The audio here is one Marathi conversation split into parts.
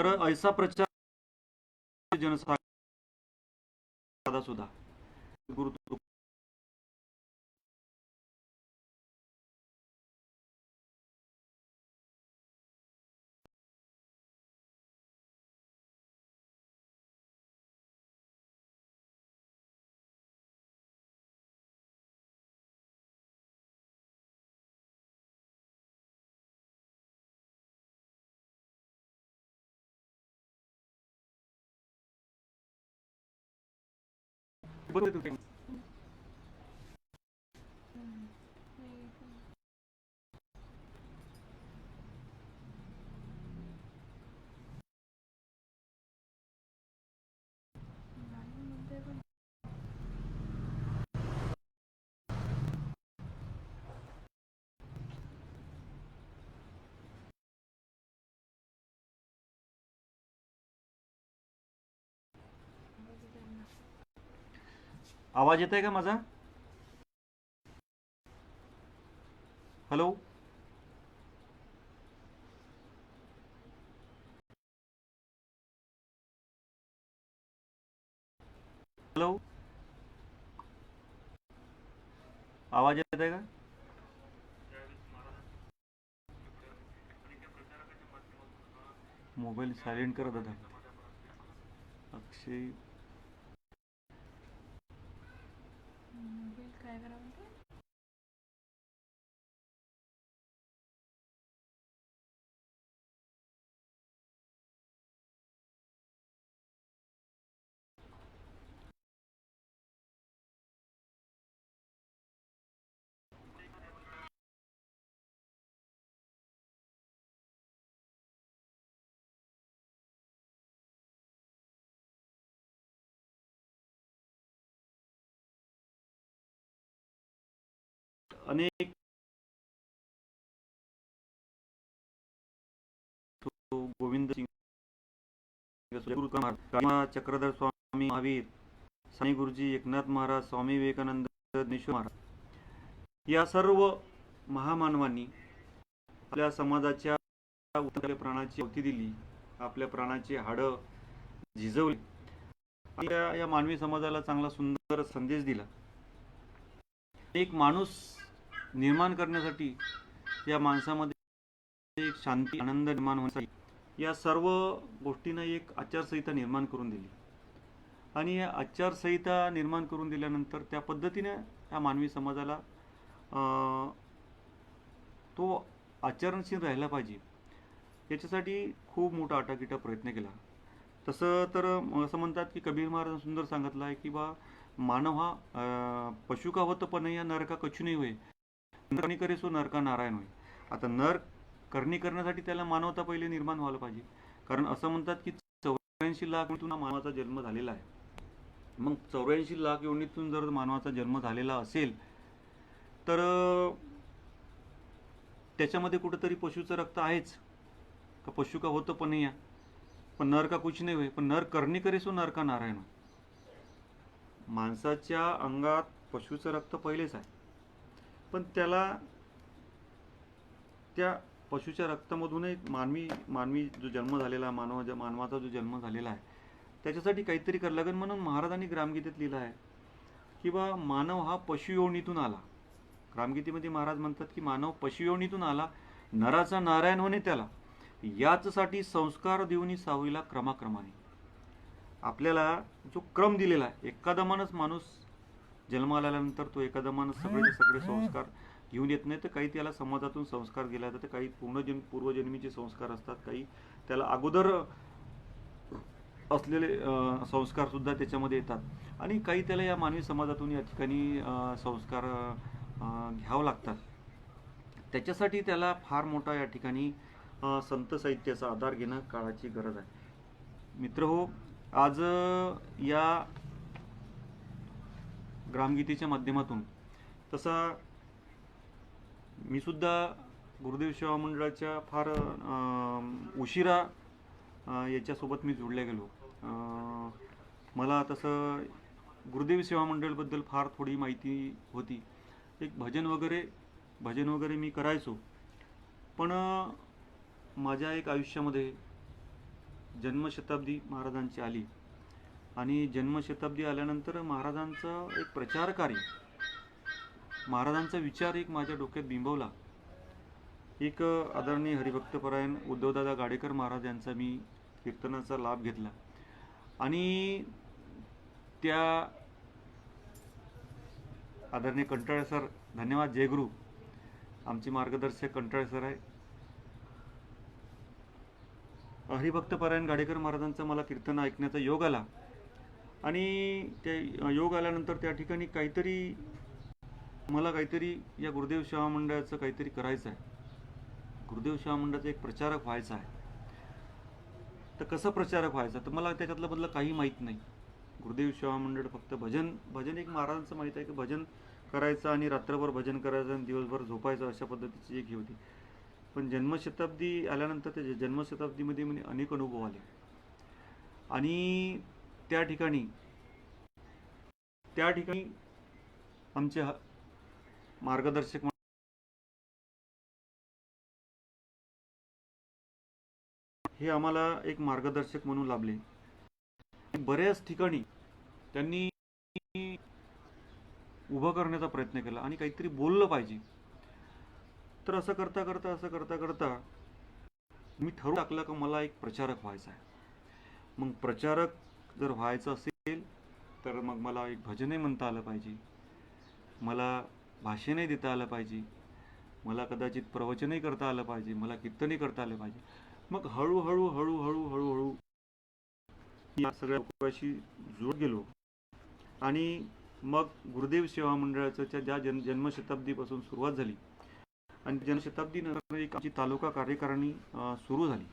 तर ऐसा प्रचार जनसाधा सुद्धा गुरु बरोबर. आवाज येत आहे का माझा? हॅलो. हॅलो. आवाज येत आहे का? मोबाईल सायलेंट करत होता अक्षय. अनेक गोविंद सिंग, चक्रधर स्वामी महावीर, साई गुरुजी, एकनाथ महाराज, स्वामी विवेकानंद, ज्ञानेश्वर महाराज या सर्व महामानवांनी आपल्या समाजाच्या आपल्या प्राणाची आहुती दिली, आपल्या प्राणाची हाडं झिजवली आणि या मानवी समाजाला चांगला सुंदर संदेश दिला. एक माणूस निर्माण करण्यासाठी या माणसामध्ये एक शांती आनंद निर्माण होण्यासाठी या सर्व गोष्टींना एक आचारसंहिता निर्माण करून दिली आणि या आचारसंहिता निर्माण करून दिल्यानंतर त्या पद्धतीने या मानवी समाजाला तो आचरणशील राहायला पाहिजे याच्यासाठी खूप मोठा आटाकिटा प्रयत्न केला. तसं तर असं म्हणतात की कबीर महाराज सुंदर सांगितलं आहे की बा मानव हा पशु का होतं पण या नरका कछु नाही होय, करणी करे सो नरका नारायण होय. आता नर करणी करण्यासाठी त्याला मानवता पहिले निर्माण व्हायला पाहिजे. कारण असं म्हणतात की 84 लाख योनीतून मानवाचा जन्म झालेला आहे. मग 84 लाख योनीतून जर मानवाचा जन्म झालेला असेल तर त्याच्यामध्ये कुठंतरी पशुचं रक्त आहेच का. पशु का होतं पण या पण नर का कुछ नाही होय, पण नर करणी करे सो नर का नारायण. माणसाच्या अंगात पशुचं रक्त पहिलेच आहे, पण त्याला त्या पशुच्या रक्तामधूनही मानवी जो जन्म झालेला मानवाचा जो जन्म झालेला आहे त्याच्यासाठी काहीतरी करावं लागेल. म्हणून महाराजांनी ग्रामगीतेत लिहिलं आहे की बा मानव हा पशुयोनीतून आला. ग्रामगीतेमध्ये महाराज म्हणतात की मानव पशुयोनीतून आला, नराचा नारायण होणे त्याला, याचसाठी संस्कार देऊनी सावलीला क्रमाक्रमाने. आपल्याला जो क्रम दिलेला आहे, एकादमानच माणूस जन्माला आल्यानंतर तो एकादमानच सगळे संस्कार घेऊन येत नाही, तर काही त्याला समाजातून संस्कार दिले जातात, काही पूर्वजन्मीचे संस्कार असतात, काही त्याला अगोदर असलेले संस्कार सुद्धा त्याच्यामध्ये येतात आणि काही त्याला या मानवी समाजातून या ठिकाणी संस्कार घ्यावं लागतात. त्याच्यासाठी त्याला फार मोठा या ठिकाणी संत साहित्याचा आधार घेणं काळाची गरज आहे. मित्र हो, आज या ग्रामगीतेच्या माध्यमातून तसा मी सुद्धा गुरुदेव सेवा मंडळाच्या फार उशिरा याच्यासोबत मी जोडल्या गेलो. मला तसं गुरुदेव सेवा मंडळबद्दल फार थोडी माहिती होती. एक भजन वगैरे मी करायचो, पण माझ्या एक आयुष्यामध्ये जन्मशताब्दी महाराजांची आली आणि जन्मशताब्दी आल्यानंतर महाराजांचं एक प्रचार कार्य, महाराजांचा विचार एक माझ्या डोक्यात बिंबवला. एक आदरणीय हरिभक्तपरायण उद्धवदादा गाडेकर महाराज यांचा मी कीर्तनाचा लाभ घेतला आणि त्या आदरणीय कंटाळे सर, धन्यवाद जयगुरु, आमचे मार्गदर्शक कंटाळे सर आहे. हरिभक्तपरायण गाडेकर महाराजांचा मला कीर्तन ऐकण्याचा योग आला आणि ते योग आल्यानंतर त्या ठिकाणी मला काहीतरी या गुरुदेव सेवा मंडळाचं काहीतरी करायचं आहे. गुरुदेव सेवा मंडळाचा एक प्रचारक व्हायचा आहे. तर कसं प्रचारक व्हायचं, तर मला त्याच्यातलं बदलं काही माहीत नाही. गुरुदेव सेवा मंडळ फक्त भजन एक महाराजांचं माहीत आहे की भजन करायचं आणि रात्रभर भजन करायचं आणि दिवसभर झोपायचं, अशा पद्धतीची एक ही होती. पण जन्मशताब्दी आल्यानंतर त्या जन्मशताब्दीमध्ये म्हणजे अनेक अनुभव आले आणि त्या ठिकाणी आमचे मार्गदर्शक हे आम्हाला एक मार्गदर्शक म्हणून लाभले. बऱ्याच ठिकाणी त्यांनी उभं करण्याचा प्रयत्न केला आणि काहीतरी बोललं पाहिजे. तर असं करता करता मी ठरवून टाकलं की मला एक प्रचारक व्हायचा आहे. मग प्रचारक जर व्हायचं असेल तर मग मला एक भजनही म्हणता आलं पाहिजे, मला भाषणही देता आलं पाहिजे, मला कदाचित प्रवचनही करता आलं पाहिजे, मला कीर्तनही करता आलं पाहिजे. मग हळूहळू या सगळ्या लोकांशी जोड गेलो आणि मग गुरुदेव सेवा मंडळाच्या ज्या जन्मशताब्दीपासून सुरुवात झाली आणि जन्मशताब्दीनंतर एक आमची तालुका कार्यकारिणी सुरू झाली.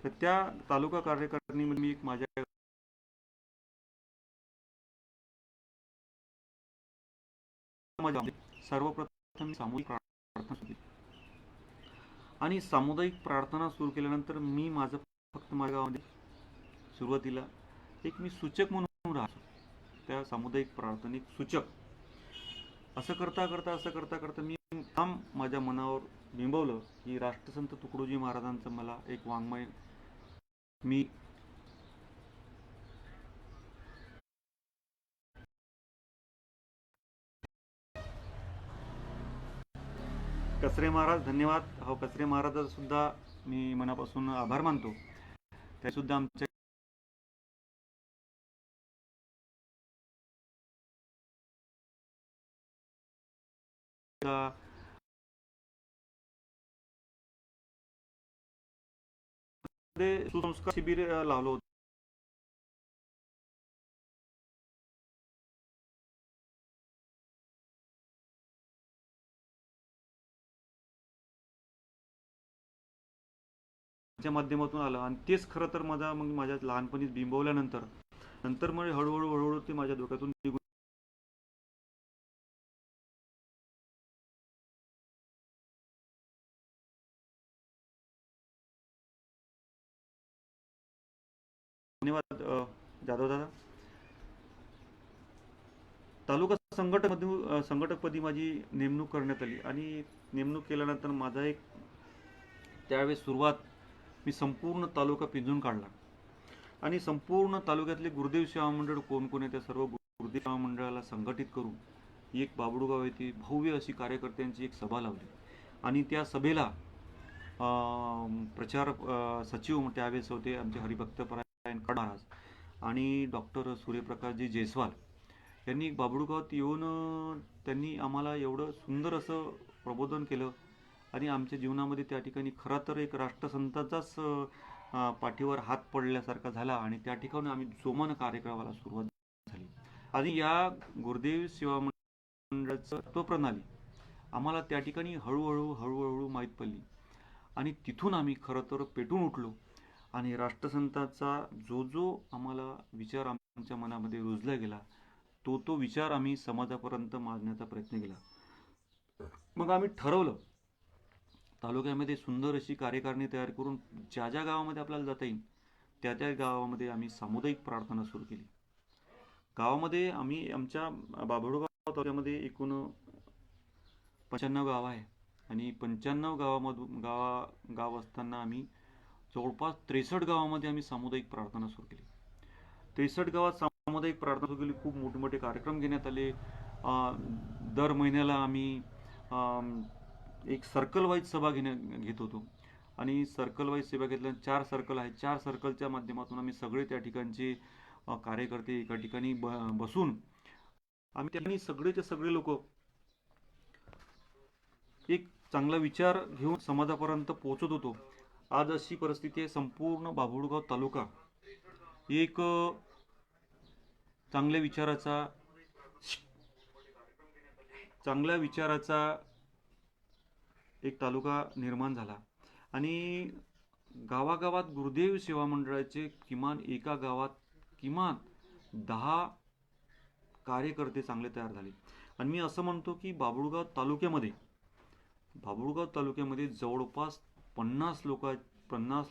तर त्या तालुका कार्यकारिणीमध्ये मी एक माझ्या सर्वप्रथम सामूहिक प्रार्थना सुरू केली आणि सामुदायिक प्रार्थना सुरू केल्यानंतर मी फक्त माझ्या गावामध्ये सुरुवातीला एक मी सूचक म्हणून राहतो, त्या सामुदायिक प्रार्थनिक सूचक. असं करता मी माझ्या मनावर बिंबवलं की राष्ट्रसंत तुकडोजी महाराजांचं मला एक वाङ्मय मी कसरे महाराज, धन्यवाद. हो, कसरे महाराज सुद्धा मी मनापासून आभार मानतो. ते सुद्धा आमच्या सुसंस्कार शिबिर लावलं होतं. माध्यमातून आलं आणि तेच खरं तर माझ्या लहानपणीच बिंबवल्यानंतर मग हळूहळू ते माझ्या डोक्यातून निघून धन्यवाद जाधव दादा. तालुका संघटकपदी माझी नेमणूक करण्यात आली आणि नेमणूक केल्यानंतर माझा एक त्यावेळेस सुरुवात मी संपूर्ण तालुका पिंजून काढला आणि संपूर्ण तालुक्यातले गुरुदेव सेवा मंडळ कोण आहे त्या सर्व गुरुदेव सेवा मंडळाला संघटित करून एक बाबुळगाव येथे भव्य अशी कार्यकर्त्यांची एक सभा लावली आणि त्या सभेला प्रचार सचिव त्यावेळेस होते आमचे हरिभक्तपरायण महाराज आणि डॉक्टर सूर्यप्रकाशजी जयस्वाल यांनी बाबुळगावात येऊन त्यांनी आम्हाला एवढं सुंदर असं प्रबोधन केलं आणि आमच्या जीवनामध्ये त्या ठिकाणी खरा तर एक राष्ट्रसंताचाच पाठीवर हात पडल्यासारखा झाला आणि त्या ठिकाणी आम्ही जोमानं कार्यक्रमाला सुरुवात झाली. आणि या गुरुदेव सेवा मंडळाचं तत्वप्रणाली आम्हाला त्या ठिकाणी हळूहळू माहीत पडली आणि तिथून आम्ही खरं तर पेटून उठलो आणि राष्ट्रसंताचा जो आम्हाला विचार आमच्या मनामध्ये रुजला गेला तो विचार आम्ही समाजापर्यंत मांडण्याचा प्रयत्न केला. मग आम्ही ठरवलं तालुक्यामध्ये सुंदर अशी कार्यकारिणी तयार करून ज्या गावामध्ये आपल्याला जाता येईल त्या गावामध्ये आम्ही सामुदायिक प्रार्थना सुरू केली. गावामध्ये आम्ही आमच्या बाभळगाव तालुक्यामध्ये एकूण 95 गाव आहे आणि 95 गाव असताना आम्ही जवळपास 63 गावामध्ये आम्ही सामुदायिक प्रार्थना सुरू केली. 63 गावात सामुदायिक प्रार्थना सुरू केली. खूप मोठे मोठे कार्यक्रम घेण्यात आले. दर महिन्याला आम्ही एक सर्कल वाईज सभा घेत होतो आणि सर्कल वाईज सभा घेतल्या. 4 सर्कल आहेत. 4 सर्कलच्या माध्यमातून आम्ही सगळे त्या ठिकाणचे कार्यकर्ते एका ठिकाणी बसून आम्ही त्यांनी सगळेचे सगळे लोक एक चांगला विचार घेऊन समाजापर्यंत पोहोचत होतो. आज अशी परिस्थिती आहे, संपूर्ण बाभुळगाव तालुका एक चांगल्या विचाराचा एक तालुका निर्माण झाला आणि गावागावात गुरुदेव सेवा मंडळाचे किमान एका गावात किमान 10 कार्यकर्ते चांगले तयार झाले. आणि मी असं म्हणतो की बाभुळगाव तालुक्यामध्ये जवळपास 50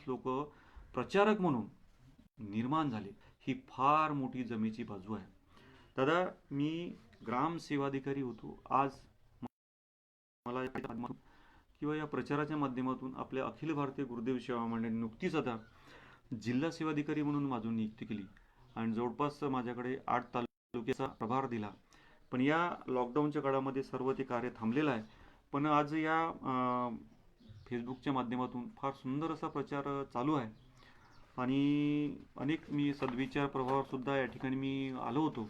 लोक प्रचारक म्हणून निर्माण झाले. ही फार मोठी जमेची बाजू आहे. दादा, मी ग्राम सेवाधिकारी होतो. आज मला किंवा या प्रचाराच्या माध्यमातून आपल्या अखिल भारतीय गुरुदेव सेवा मंडळाने नुकतीच आता जिल्हा सेवाधिकारी म्हणून माझी नियुक्ती केली आणि जवळपास माझ्याकडे 8 तालुक्याचा प्रभार दिला. पण या लॉकडाऊनच्या काळामध्ये सर्व ते कार्य थांबलेलं आहे. पण आज या फेसबुकच्या माध्यमातून फार सुंदर असा प्रचार चालू आहे आणि अनेक मी सद्विचार प्रभावावर सुद्धा या ठिकाणी मी आलो होतो.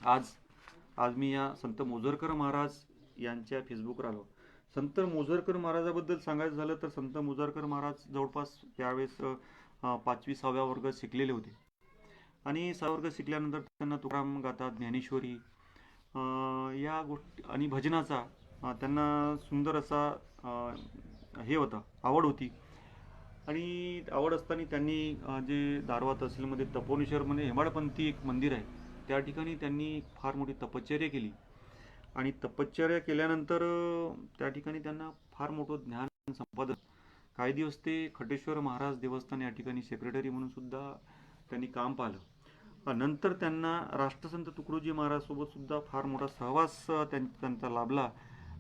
आज मी या संत मोजरकर महाराज यांच्या फेसबुकवर आलो. संत मोजरकर महाराजाबद्दल सांगायचं झालं तर संत मोजरकर महाराज जवळपास त्यावेळेस 5वी-6व्या वर्गात शिकलेले होते आणि 6व्या वर्गात शिकल्यानंतर त्यांना तुकाराम गाथा, ज्ञानेश्वरी या गोष्टी आणि भजनाचा त्यांना सुंदर असा आवड होती. आणि आवड असताना त्यांनी जे दारव्हा तहसीलमध्ये तपोनेश्वर हेमाडपंथी एक मंदिर आहे, त्या ठिकाणी त्यांनी फार मोठी तपश्चर्या केली आणि तपश्चर्या केल्यानंतर त्या ठिकाणी त्यांना फार मोठं ज्ञान संपादन. काही दिवस ते खटेश्वर महाराज देवस्थान या ठिकाणी सेक्रेटरी म्हणून सुद्धा त्यांनी काम पाहिलं. नंतर त्यांना राष्ट्रसंत तुकडोजी महाराज सोबत सुद्धा फार मोठा सहवास त्यांचा लाभला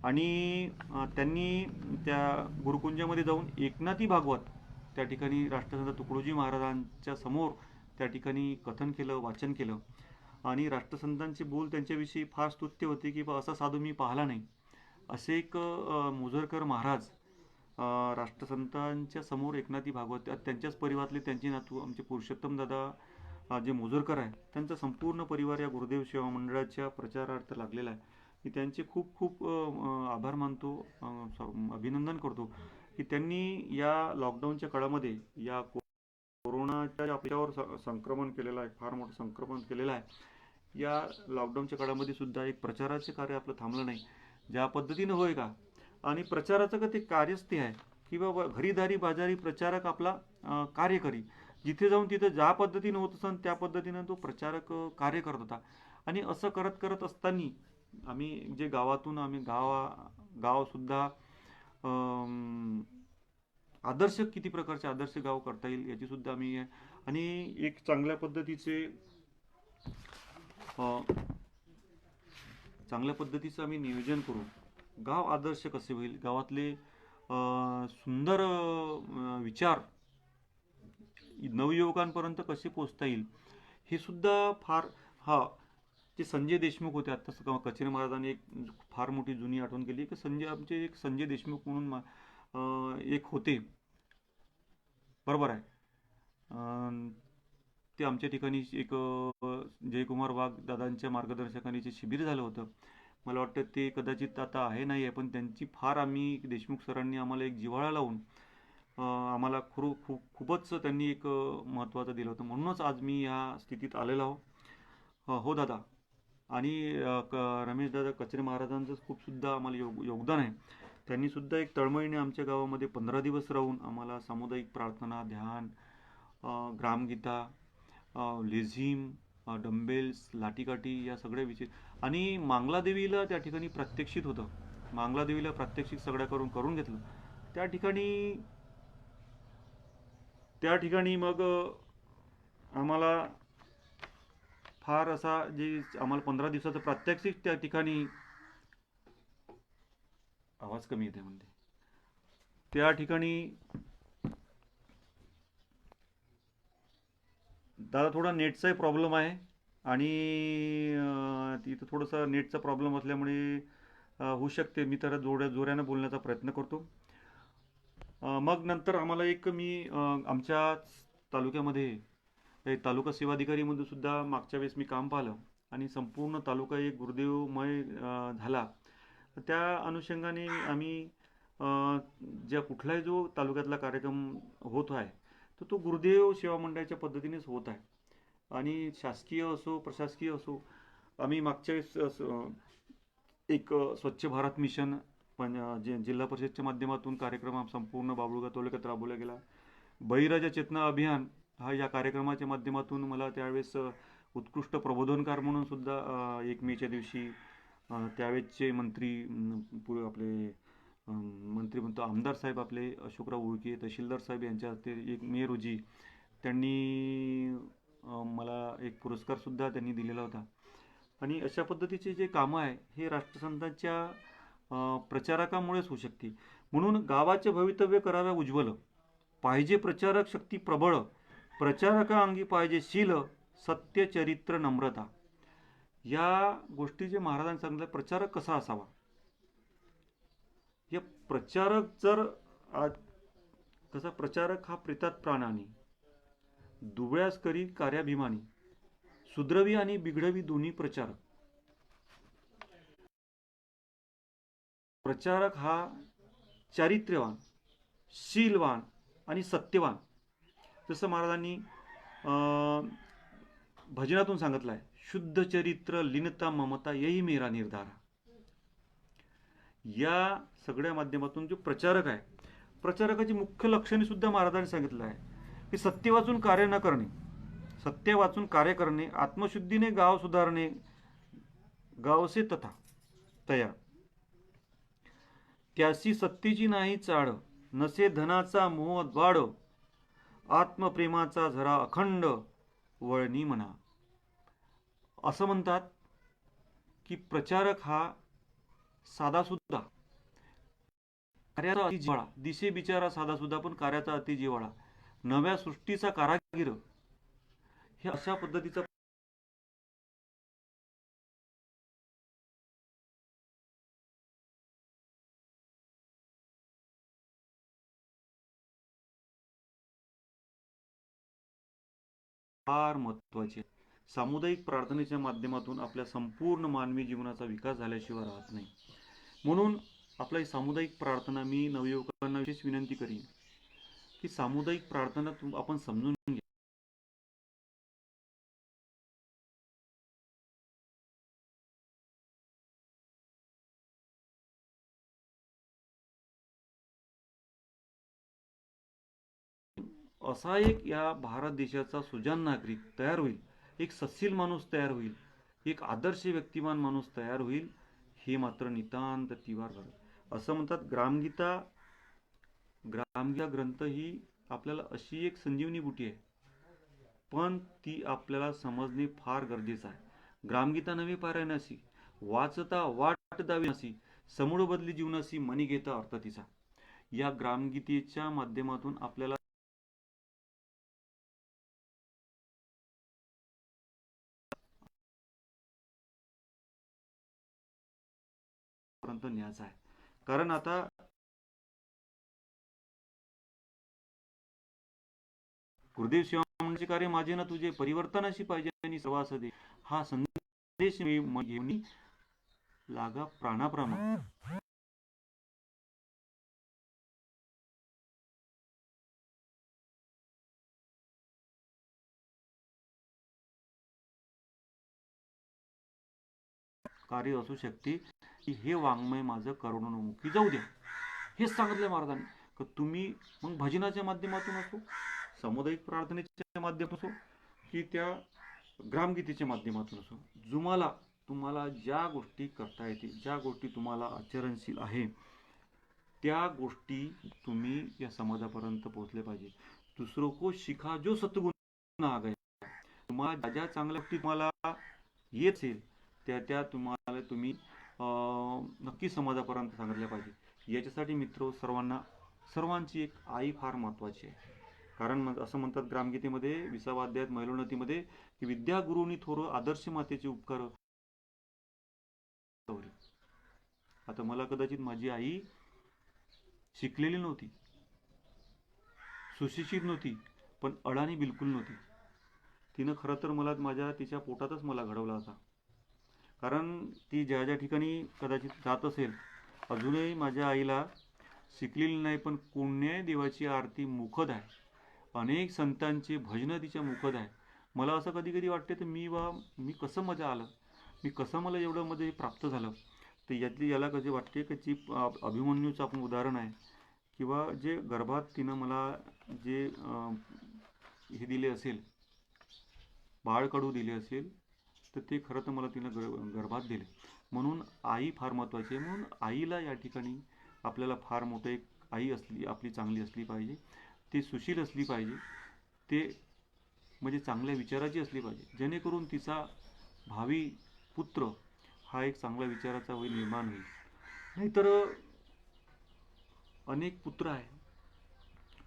आणि त्यांनी त्या गुरुकुंजामध्ये जाऊन एकनाथी भागवत त्या ठिकाणी राष्ट्रसंत तुकडोजी महाराजांच्या समोर त्या ठिकाणी कथन केलं, वाचन केलं आणि राष्ट्रसंतांचे बोल त्यांच्याविषयी फार स्तुत्य होते की असा साधू मी पाहिला नाही. असे एक मोजरकर महाराज राष्ट्रसंतांच्या समोर एकनाथी भागवत, त्यांच्याच परिवारातले त्यांचे नातू आमचे पुरुषोत्तम दादा जे मोजरकर आहे, त्यांचा संपूर्ण परिवार या गुरुदेव सेवा मंडळाच्या प्रचारार्थ लागलेला आहे. मी त्यांचे खूप खूप आभार मानतो, अभिनंदन करतो की त्यांनी या लॉकडाऊनच्या काळामध्ये या कोरोनाच्या आपल्यावर संक्रमण केलेलं आहे, फार मोठं संक्रमण केलेलं आहे. या लॉकडाऊनच्या काळामध्ये सुद्धा एक प्रचाराचे कार्य आपलं थांबलं नाही. ज्या पद्धतीनं होय का आणि प्रचाराचं का ते कार्यच ते आहे की बाबा घरीदारी बाजारी प्रचारक आपला कार्य करी. जिथे जाऊन तिथे ज्या पद्धतीनं होत असं त्या पद्धतीनं तो प्रचारक कार्य करत होता. आणि असं करत असताना आम्ही जे गावातून आम्ही गावसुद्धा आदर्श किती प्रकारचे आदर्श गाव करता येईल याची सुद्धा आम्ही आणि एक चांगल्या पद्धतीचं आम्ही नियोजन करू. गाव आदर्श कसे होईल, गावातले सुंदर विचार नवयुवकांपर्यंत कसे पोचता येईल हे सुद्धा फार जे संजय देशमुख होते, आता कचेरी महाराजांनी एक फार मोठी जुनी आठवण केली की आमचे एक संजय देशमुख म्हणून एक होते, बरोबर आहे. ते आमच्या ठिकाणी एक जयकुमार वाघ दादांच्या मार्गदर्शकाने जे शिबिर झालं होतं, मला वाटतं ते कदाचित आता आहे नाही आहे, पण त्यांची फार आम्ही देशमुख सरांनी आम्हाला एक जिव्हाळा लावून आम्हाला खूपच त्यांनी एक महत्त्वाचं दिलं होतं. म्हणूनच आज मी या स्थितीत आलेलो हो दादा. आणि रमेश दादा कचरे महाराजांचं खूप सुद्धा आम्हाला योगदान आहे. त्यांनी सुद्धा एक तळमळीने आमच्या गावामध्ये 15 दिवस राहून आम्हाला सामुदायिक प्रार्थना, ध्यान, ग्रामगीता, लेझिम, डंबेल्स, लाठीकाठी या सगळ्या विषय आणि मांगलादेवीला त्या ठिकाणी प्रात्यक्षिक होतं. मांगलादेवीला प्रात्यक्षिक सगळ्या करून घेतलं. त्या ठिकाणी मग आम्हाला फार असा जे आम्हाला 15 दिवसाचं प्रात्यक्षिक त्या ठिकाणी आवाज कमी येते म्हणते त्या ठिकाणी दादा थोडा नेटचाही प्रॉब्लेम आहे आणि तिथं थोडंसं नेटचा प्रॉब्लेम असल्यामुळे होऊ शकते. मी तर जोऱ्यानं बोलण्याचा प्रयत्न करतो. मग नंतर आम्हाला एक आमच्या तालुक्यामध्ये तालुका सेवाधिकारीमध्ये सुद्धा मागच्या वेळेस मी काम पाहिलं आणि संपूर्ण तालुका एक गुरुदेवमय झाला. तर त्या अनुषंगाने आम्ही अ, ज्या कुठलाही जो तालुक्यातला कार्यक्रम होत आहे तर तो गुरुदेव सेवा मंडळाच्या पद्धतीनेच होत आहे. आणि शासकीय असो प्रशासकीय असो, आम्ही मागच्या वेळेस एक स्वच्छ भारत मिशन जिल्हा परिषदच्या माध्यमातून कार्यक्रम हा संपूर्ण बाबुळगाव तालुक्यात राबवला गेला. बळीराजा चेतना अभियान हा या कार्यक्रमाच्या माध्यमातून मला त्यावेळेस उत्कृष्ट प्रबोधनकार म्हणून सुद्धा 1 मेच्या दिवशी त्यावेळेसचे मंत्री आपले मंत्री म्हणतो आमदार साहेब आपले अशोकराव उळके तहसीलदार साहेब यांच्या हस्ते 1 मे रोजी त्यांनी मला एक पुरस्कार सुद्धा त्यांनी दिलेला होता. आणि अशा पद्धतीचे जे कामं आहे हे राष्ट्रसंतांच्या प्रचारकामुळेच होऊ शकते. म्हणून गावाचे भवितव्य कराव्या उज्ज्वल, पाहिजे प्रचारक शक्ती प्रबळ, प्रचारका अंगी पाहिजे शील, सत्य चरित्र नम्रता. या गोष्टी जे महाराजांनी सांगितलं, प्रचारक कसा असावा. या प्रचारक जर कसा प्रचारक हा प्रेतात प्राणानी, दुबळ्यास करी कार्याभिमानी, सुधरवी आणि बिघडवी दोन्ही प्रचारक. प्रचारक हा चारित्र्यवान, शीलवान आणि सत्यवान. जसं महाराजांनी भजनातून सांगितलं आहे, शुद्ध चरित्र लीनता ममता यही मेरा निर्धार. या सगळ्या माध्यमातून जो प्रचारक आहे, प्रचारकाची मुख्य लक्षणे सुद्धा महाराजांनी सांगितलं आहे की सत्य वाचून कार्य न करणे, सत्य वाचून कार्य करणे, आत्मशुद्धीने गाव सुधारणे, गावसे तथा तया, त्यासी सत्तेची नाही चाड, नसे धनाचा मोह द्वाड, आत्मप्रेमाचा झरा अखंड वळणी म्हणा. असं म्हणतात की प्रचारक हा साधा सुद्धा, कार्याचा अति जिव्हाळा, दिसे बिचारा साधा सुद्धा पण कार्याचा अति जिव्हाळा, नव्या सृष्टीचा कारागीर, हे अशा पद्धतीचा फार महत्वाचे. सामुदायिक प्रार्थनेच्या माध्यमातून आपल्या संपूर्ण मानवी जीवनाचा विकास झाल्याशिवाय राहत नाही. म्हणून आपला सामुदायिक प्रार्थना, मी नवयुवकांना विशेष विनंती करीन की सामुदायिक प्रार्थना आपण समजून घ्या. असा एक या भारत देशाचा सुजाण नागरिक तयार होईल, एक सत्शील माणूस तयार होईल, एक आदर्श व्यक्तिमान माणूस तयार होईल, हे मात्र नितांत तिवार झालं. असं म्हणतात ग्रामगीता ग्रंथ ही आपल्याला अशी एक संजीवनी बुटी आहे, पण ती आपल्याला समजणे फार गरजेचं आहे. ग्रामगीता नव्हे पारायणासी, वाचता वाट दावी नसी, समूळ बदली जीवनासी, मनी घेता अर्थ तिचा. या ग्रामगीतेच्या माध्यमातून आपल्याला न्यायचा आहे. कारण आता गुरुदेव सेवा म्हणजे कार्य माझे ना तुझे, परिवर्तनाशी पाहिजे आणि सहवास दे, हा संदेश घेऊन लागा प्राणाप्रमा. कार्य असू शकते की हे वाङ्मय माझं करुणोन्मुखी जाऊ द्या. हेच सांगितलं महाराजांनी की तुम्ही मग भजनाच्या माध्यमातून असो, सामुदायिक प्रार्थनेच्या माध्यमातून असो, की त्या ग्रामगीतेच्या माध्यमातून असो, तुम्हाला ज्या गोष्टी करता येतील, ज्या गोष्टी तुम्हाला आचरणशील आहे, त्या गोष्टी तुम्ही या समाजापर्यंत पोहोचले पाहिजे. दुसरं को शिखा जो सत्गुण आ गया. तुम्हाला ज्या चांगल्या गोष्टी तुम्हाला येत असेल त्या तुम्ही नक्की समाजापर्यंत सांगितल्या पाहिजे. याच्यासाठी मित्र सर्वांची एक आई फार महत्वाची आहे. कारण असं म्हणतात ग्रामगीतेमध्ये 20व्या अध्यायात मैलोन्नतीमध्ये की विद्या गुरुनी थोर आदर्श मातेचे उपकार. आता मला कदाचित माझी आई शिकलेली नव्हती, सुशिक्षित नव्हती, पण अडाणी बिलकुल नव्हती. तिनं खरं तर मला तिच्या पोटातच मला घडवला होता. कारण ती ज्या ज्या ठिकाणी कदाचित जात असेल, अजूनही माझ्या आईला शिकलेली नाही, पण पुण्य देवाची आरती मुखद आहे. अनेक संतांची भजनं तिच्या मुखद आहे. मला असं कधी कधी वाटते तर मी कसं मजा आलं, मी कसं मला एवढं मध्ये प्राप्त झालं. तर याला कधी वाटते की जी अभिमन्यूचं आपण उदाहरण आहे, किंवा जे गर्भात तिनं मला जे हे दिले असेल, बाळकडू दिले असेल, तर ते खरं तर मला तिनं गर्भात दिले. म्हणून आई फार महत्त्वाची आहे. म्हणून आईला या ठिकाणी आपल्याला फार मोठं एक आई आपली चांगली असली पाहिजे. ती सुशील असली पाहिजे, ते म्हणजे चांगल्या विचाराची असली पाहिजे, जेणेकरून तिचा भावी पुत्र हा एक चांगल्या विचाराचा निर्माण होईल. नाहीतर अनेक पुत्र आहे,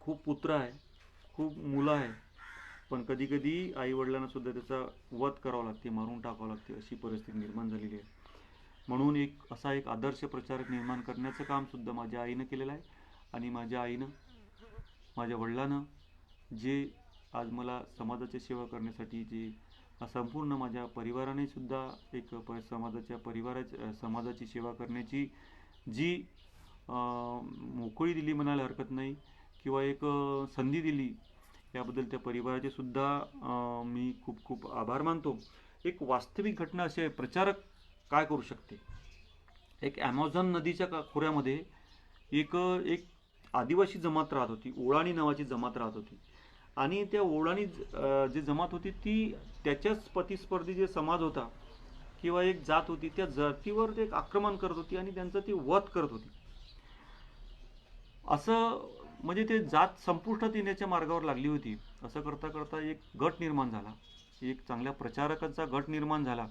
खूप पुत्र आहे, खूप मुलं आहे, पण कधी कधी आई वडिलांना सुद्धा त्याचा वध करावा लागते, मारून टाकावं लागते, अशी परिस्थिती निर्माण झालेली आहे. म्हणून असा एक आदर्श प्रचारक निर्माण करण्याचं काम सुद्धा माझ्या आईनं केलेलं आहे. आणि माझ्या आईनं, माझ्या वडिलांनं जे आज मला समाजाची सेवा करण्यासाठी जे संपूर्ण माझ्या परिवाराने सुद्धा एक समाजाची सेवा करण्याची जी मोकळी दिली म्हणायला हरकत नाही, किंवा एक संधी दिली, याबद्दल त्या परिवाराचे सुद्धा मी खूप खूप आभार मानतो. एक वास्तविक घटना अशी आहे, प्रचारक काय करू शकते. एक ॲमेझॉन नदीच्या खोऱ्यामध्ये एक आदिवासी जमात राहत होती, ओळाणी नावाची जमात राहत होती. आणि त्या ओळाणी जी जमात होती ती त्याच्याच प्रतिस्पर्धी जे समाज होता किंवा एक जात होती, त्या जातीवर ते एक आक्रमण करत होती आणि त्यांचं ती वध करत होती. असं म्हणजे ते जात संपुष्टात येण्याच्या मार्गावर लागली होती. असं करता करता एक गट निर्माण झाला, एक चांगल्या प्रचारकाचा गट निर्माण झाला.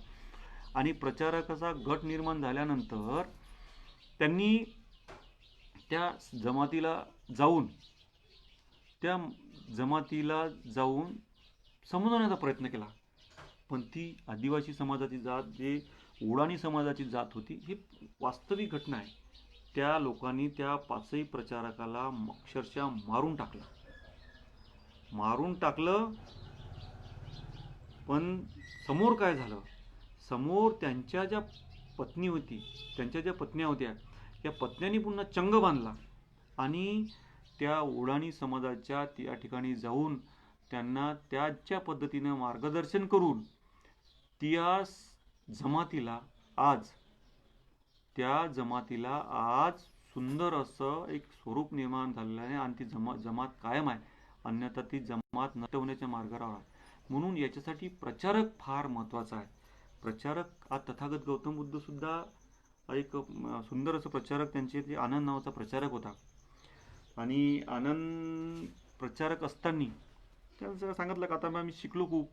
आणि प्रचारकाचा गट निर्माण झाल्यानंतर त्यांनी त्या जमातीला जाऊन समजवण्याचा प्रयत्न केला. पण ती आदिवासी समाजाची जात, जे ओळाणी समाजाची जात होती, ही वास्तविक घटना आहे. त्या लोकांनी त्या पाचही प्रचारकाला अक्षरशः मारून टाकलं. पण समोर काय झालं, समोर त्यांच्या ज्या पत्न्या होत्या, त्या पत्न्यांनी पुन्हा चंग बांधला आणि त्या ओळाणी समाजाच्या त्या ठिकाणी जाऊन त्यांना त्याच्या पद्धतीनं मार्गदर्शन करून त्या जमातीला आज सुंदर असं एक स्वरूप निर्माण झालेलं आहे. आणि ती जमात कायम आहे, अन्यथा ती जमात नष्ट होण्याच्या मार्गावर आहे. म्हणून याच्यासाठी प्रचारक फार महत्त्वाचा आहे. प्रचारक, आज तथागत गौतम बुद्ध सुद्धा एक सुंदर असं प्रचारक, त्यांचे आनंद नावाचा प्रचारक होता. आणि आनंद प्रचारक असताना त्यांचं सांगितलं का आता मी शिकलो खूप,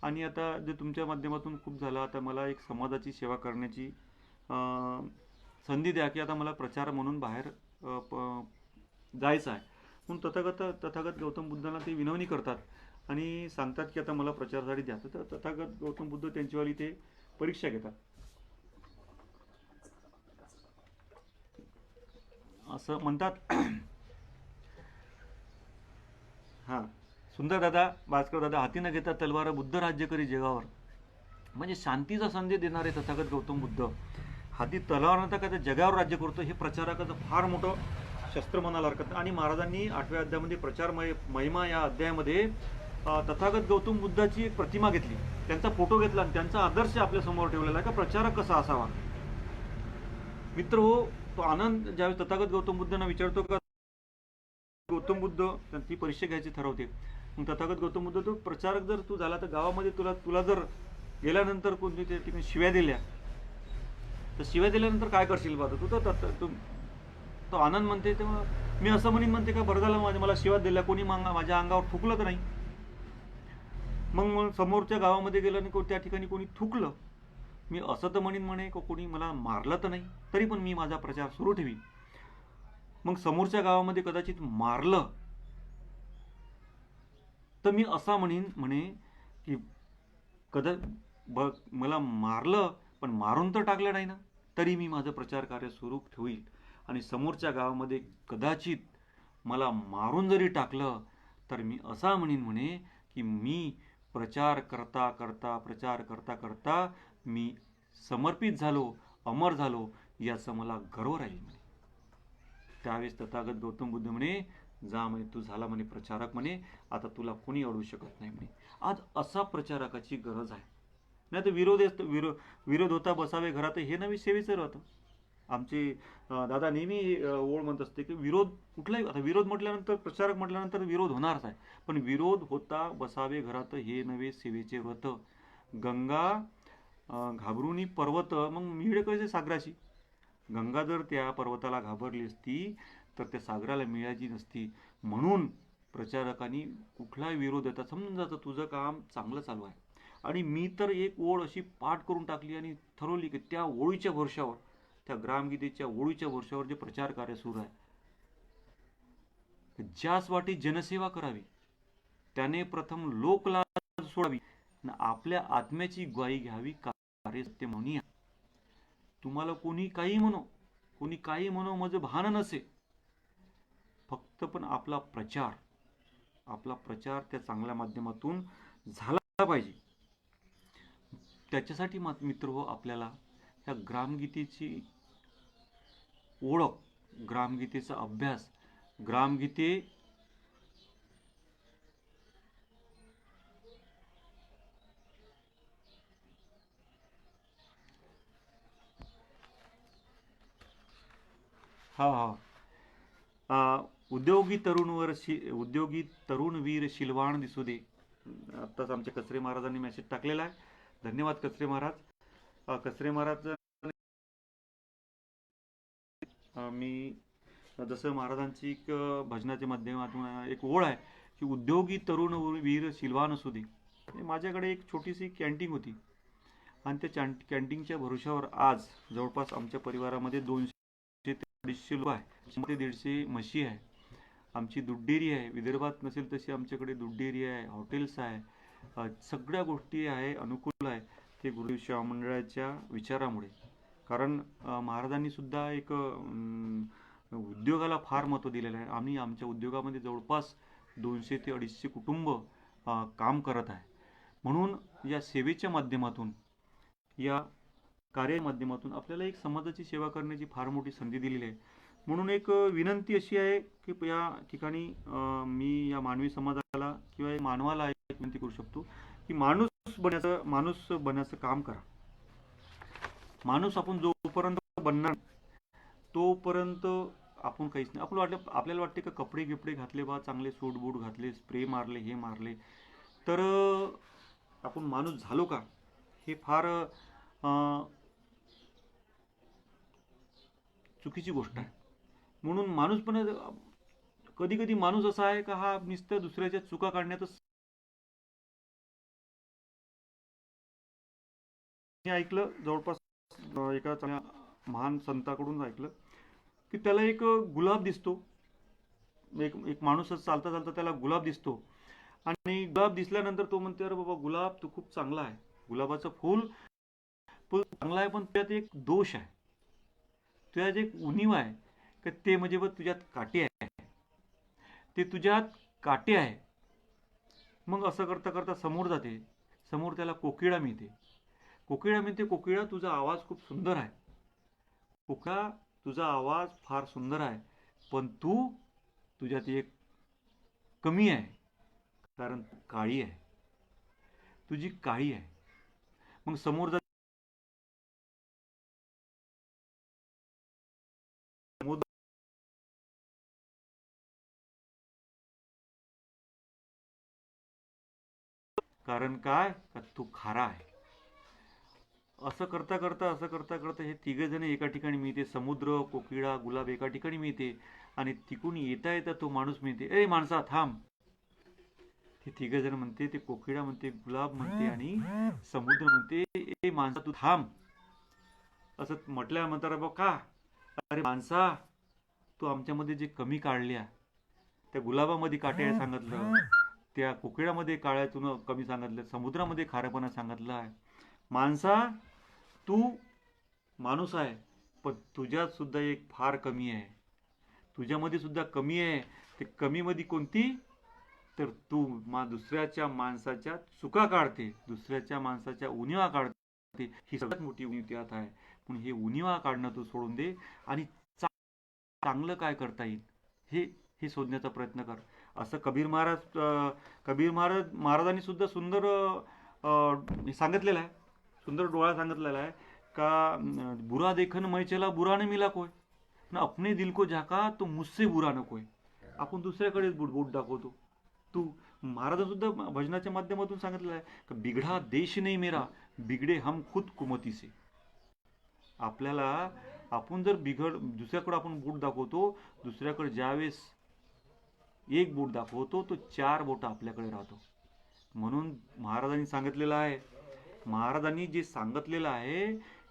आणि आता जे तुमच्या माध्यमातून खूप झालं, आता मला एक समाजाची सेवा करण्याची संधी द्या, की आता मला प्रचार म्हणून बाहेर जायचं आहे. म्हणून तथागत गौतम बुद्धांना ते विनवणी करतात आणि सांगतात की आता मला प्रचारासाठी द्या. तर तथागत गौतम बुद्ध त्यांच्यावाली ते परीक्षा घेतात. असं म्हणतात हां, सुंदर दादा, भास्कर दादा, हाती न घेता तलवार बुद्ध राज्य करी जगावर. म्हणजे शांतीचा संदेश देणारे तथागत गौतम बुद्ध हाती तलवार नव्हता का, जगावर राज्य करतो. हे प्रचारकाचं फार मोठं शस्त्र म्हणायला हरकत नाही. आणि महाराजांनी 8व्या अध्यायामध्ये प्रचार महिमा या अध्यायामध्ये तथागत गौतम बुद्धाची एक प्रतिमा घेतली, त्यांचा फोटो घेतला आणि त्यांचा आदर्श आपल्या समोर ठेवलेला आहे का प्रचारक कसा असावा. मित्र हो, तो आनंद ज्यावेळेस तथागत गौतम बुद्धांना विचारतो का, गौतम बुद्ध ती परीक्षा घ्यायची ठरवते. मग तथागत गौतम बुद्ध, तो प्रचारक जर तू झाला तर गावामध्ये तुला जर गेल्यानंतर कोणती त्या ठिकाणी शिव्या दिल्या, तर शिव्या दिल्यानंतर काय करशील बा तू. तो आनंद म्हणते तेव्हा मी असं म्हणते का, बरं झालं मला शिव्या दिल्या, कोणी माझ्या अंगावर थुकलं तर नाही. मग समोरच्या गावामध्ये गेलं आणि त्या ठिकाणी कोणी थुकलं, मी असं तर म्हणे कोणी मला मारलं तर नाही, तरी पण मी माझा प्रचार सुरू ठेवी. मग समोरच्या गावामध्ये कदाचित मारलं तर मी असा म्हणे की कदा बघ मला मारलं पण मारून तर टाकलं नाही ना, तरी मी माझं प्रचार कार्य सुरू ठेवील आणि समोरच्या गावामध्ये कदाचित मला मारून जरी टाकलं तर मी असा म्हणेन म्हणे की मी प्रचार करता करता मी समर्पित झालो, अमर झालो, याचा मला गर्व राहील म्हणे. त्यावेळेस तथागत गौतम बुद्ध म्हणे, जा म्हणे तू झाला म्हणे प्रचारक म्हणे, आता तुला कोणी अडवू शकत नाही म्हणे. आज असा प्रचारकाची गरज आहे. नाही तर विरोध होता बसावे घरात, हे नवी सेवेचं राहतं. आमचे दादा नेहमी ओळ म्हणत असते की विरोध कुठलाही, आता विरोध म्हटल्यानंतर प्रचारक म्हटल्यानंतर विरोध होणारच आहे, पण विरोध होता बसावे घरात हे नवे सेवेचे व्रत. गंगा घाबरुनी पर्वत मग मिळे कसे सागराशी. गंगा जर त्या पर्वताला घाबरली असती तर त्या सागराला मिळायची नसती. म्हणून प्रचारकांनी कुठलाही विरोध येतात, समजायचं तुझं काम चांगलं चालू आहे. आणि मी तर एक ओळ अशी पाठ करून टाकली आणि ठरवली की त्या ओळीच्या वर्षावर, त्या ग्रामगीतेच्या ओळीच्या वर्षावर जे प्रचार कार्य सुरू आहे, ज्यास वाटी जनसेवा करावी त्याने प्रथम लोकलाज सोडावी आणि आपल्या आत्म्याची ग्वाही घ्यावी कार्य सत्य म्हणूया. तुम्हाला कोणी काही म्हणो माझं भान नसे, फक्त पण आपला प्रचार त्या चांगल्या माध्यमातून झाला पाहिजे. त्याच्यासाठी मित्र हो, आपल्याला ह्या ग्रामगीतेची ओळख, ग्रामगीतेचा अभ्यास, ग्रामगीते उद्योगी तरुण वीर शिलवाण दिसू दे. आत्ताच आमच्या कचरे महाराजांनी मेसेज टाकलेला आहे. धन्यवाद कचरे महाराज. कचरे महाराज, मी जसं महाराजांची एक भजनाच्या माध्यमातून एक ओळ आहे की उद्योगी तरुण वीर शिलवान असू दे. माझ्याकडे एक छोटीशी कॅन्टीन होती आणि त्या कॅन्टीनच्या भरोशावर आज जवळपास आमच्या परिवारामध्ये 200 ते 250 लोक आहे. 100 ते 150 म्हशी आहे. आमची दूध डेअरी आहे. विदर्भात नसेल तशी आमच्याकडे दूध डेअरी आहे, हॉटेल्स आहे, सगळ्या गोष्टी आहे, अनुकूल आहे. ते गुरुदेव सेवा मंडळाच्या विचारामुळे. कारण महाराजांनी सुद्धा एक उद्योगाला फार महत्त्व दिलेलं आहे. आम्ही आमच्या उद्योगामध्ये जवळपास 200 ते 250 कुटुंब काम करत आहे. म्हणून या सेवेच्या माध्यमातून, या कार्य माध्यमातून आपल्याला एक समाजाची सेवा करण्याची फार मोठी संधी दिलेली आहे. म्हणून एक विनंती अशी आहे की या ठिकाणी मी या मानवी समाजाला किंवा मानवाला एक विनंती करू शकतो की माणूस बनायचं काम करा. माणूस आपण जोपर्यंत बनणार तोपर्यंत आपण काहीच नाही. आपल्याला वाटते का कपडे गिपडे घातले बा, चांगले सूट बूट घातले, स्प्रे मारले, हे मारले तर आपण माणूस झालो का, हे फार चुकीची गोष्ट आहे. म्हणून माणूस पण कधी कधी माणूस असा आहे का हा नुसतं दुसऱ्याच्या चुका काढण्यातच. मी ऐकलं जवळपास एका चांगल्या महान संताकडून ऐकलं की त्याला एक गुलाब दिसतो. एक माणूस चालता चालता त्याला गुलाब दिसतो आणि गुलाब दिसल्यानंतर तो म्हणते, अरे बाबा गुलाब तू खूप चांगला आहे, गुलाबाचं फूल चांगला आहे, पण त्यात एक दोष आहे, तुझ्यात एक उणीव आहे की ते म्हणजे बघ तुझ्यात काटे आहे, ते तुझ्यात काटे आहे. मग असं करता करता समोर जाते. समोर त्याला कोकिळा मिळते. कोकिळा तुझा आवाज खूप सुंदर आहे, कोकिळा तुझा आवाज फार सुंदर आहे, पण तुझ्यात एक कमी आहे, कारण काळी आहे, तुझी काळी आहे. मग समोर कारण काय का तू खारा आहे. असं करता करता हे तिघ जण एका ठिकाणी मिळते. समुद्र, कोकिळा, गुलाब एका ठिकाणी मिळते आणि तिकून येता येता तो माणूस मिळते. ए माणसा थांब. ते तिघ जण म्हणते, ते कोकिळा म्हणते, गुलाब म्हणते आणि समुद्र म्हणते, ए माणसा तू थांब. असं म्हटल्यानंतर बघ का, अरे माणसा तू आमच्यामध्ये जे कमी काढल्या, त्या गुलाबामध्ये काटे आहे सांगितलं, त्या कोकिळामध्ये काळ्यातून कमी सांगितलं, समुद्रामध्ये खारेपणा सांगितलं आहे. माणसा, तू माणूस आहे, पण तुझ्यात सुद्धा एक फार कमी आहे. तुझ्यामध्ये सुद्धा कमी आहे. ते कमीमध्ये कोणती? तर तू दुसऱ्याच्या माणसाच्या चुका काढते, दुसऱ्याच्या माणसाच्या उणिवा काढते. ही सगळ्यात मोठी उणीव त्यात आहे. पण हे उणिवा काढणं तू सोडून दे आणि चांगलं काय करता येईल हे हे शोधण्याचा प्रयत्न कर. असं कबीर महाराजांनी सुद्धा सुंदर सांगितलेलं आहे, सुंदर डोळा सांगितलेला आहे का बुरा देखन मैं चला बुरा न मिला कोय ना अपने दिल को झाका तो मुझसे बुरा न कोय. आपण दुसऱ्याकडेच बोट दाखवतो. तू महाराज सुद्धा भजनाच्या माध्यमातून सांगितलेलं आहे की बिघडा देश नाही मेरा, बिगडे हम खुद कुमती से. आपल्याला आपण जर दुसऱ्याकडे आपण बोट दाखवतो, दुसऱ्याकडे ज्यावेळेस एक बोट दाखवतो तो 4 बोट आपल्याकडे राहतो. म्हणून महाराजांनी सांगितलेलं आहे, महाराजांनी जे सांगितलेलं आहे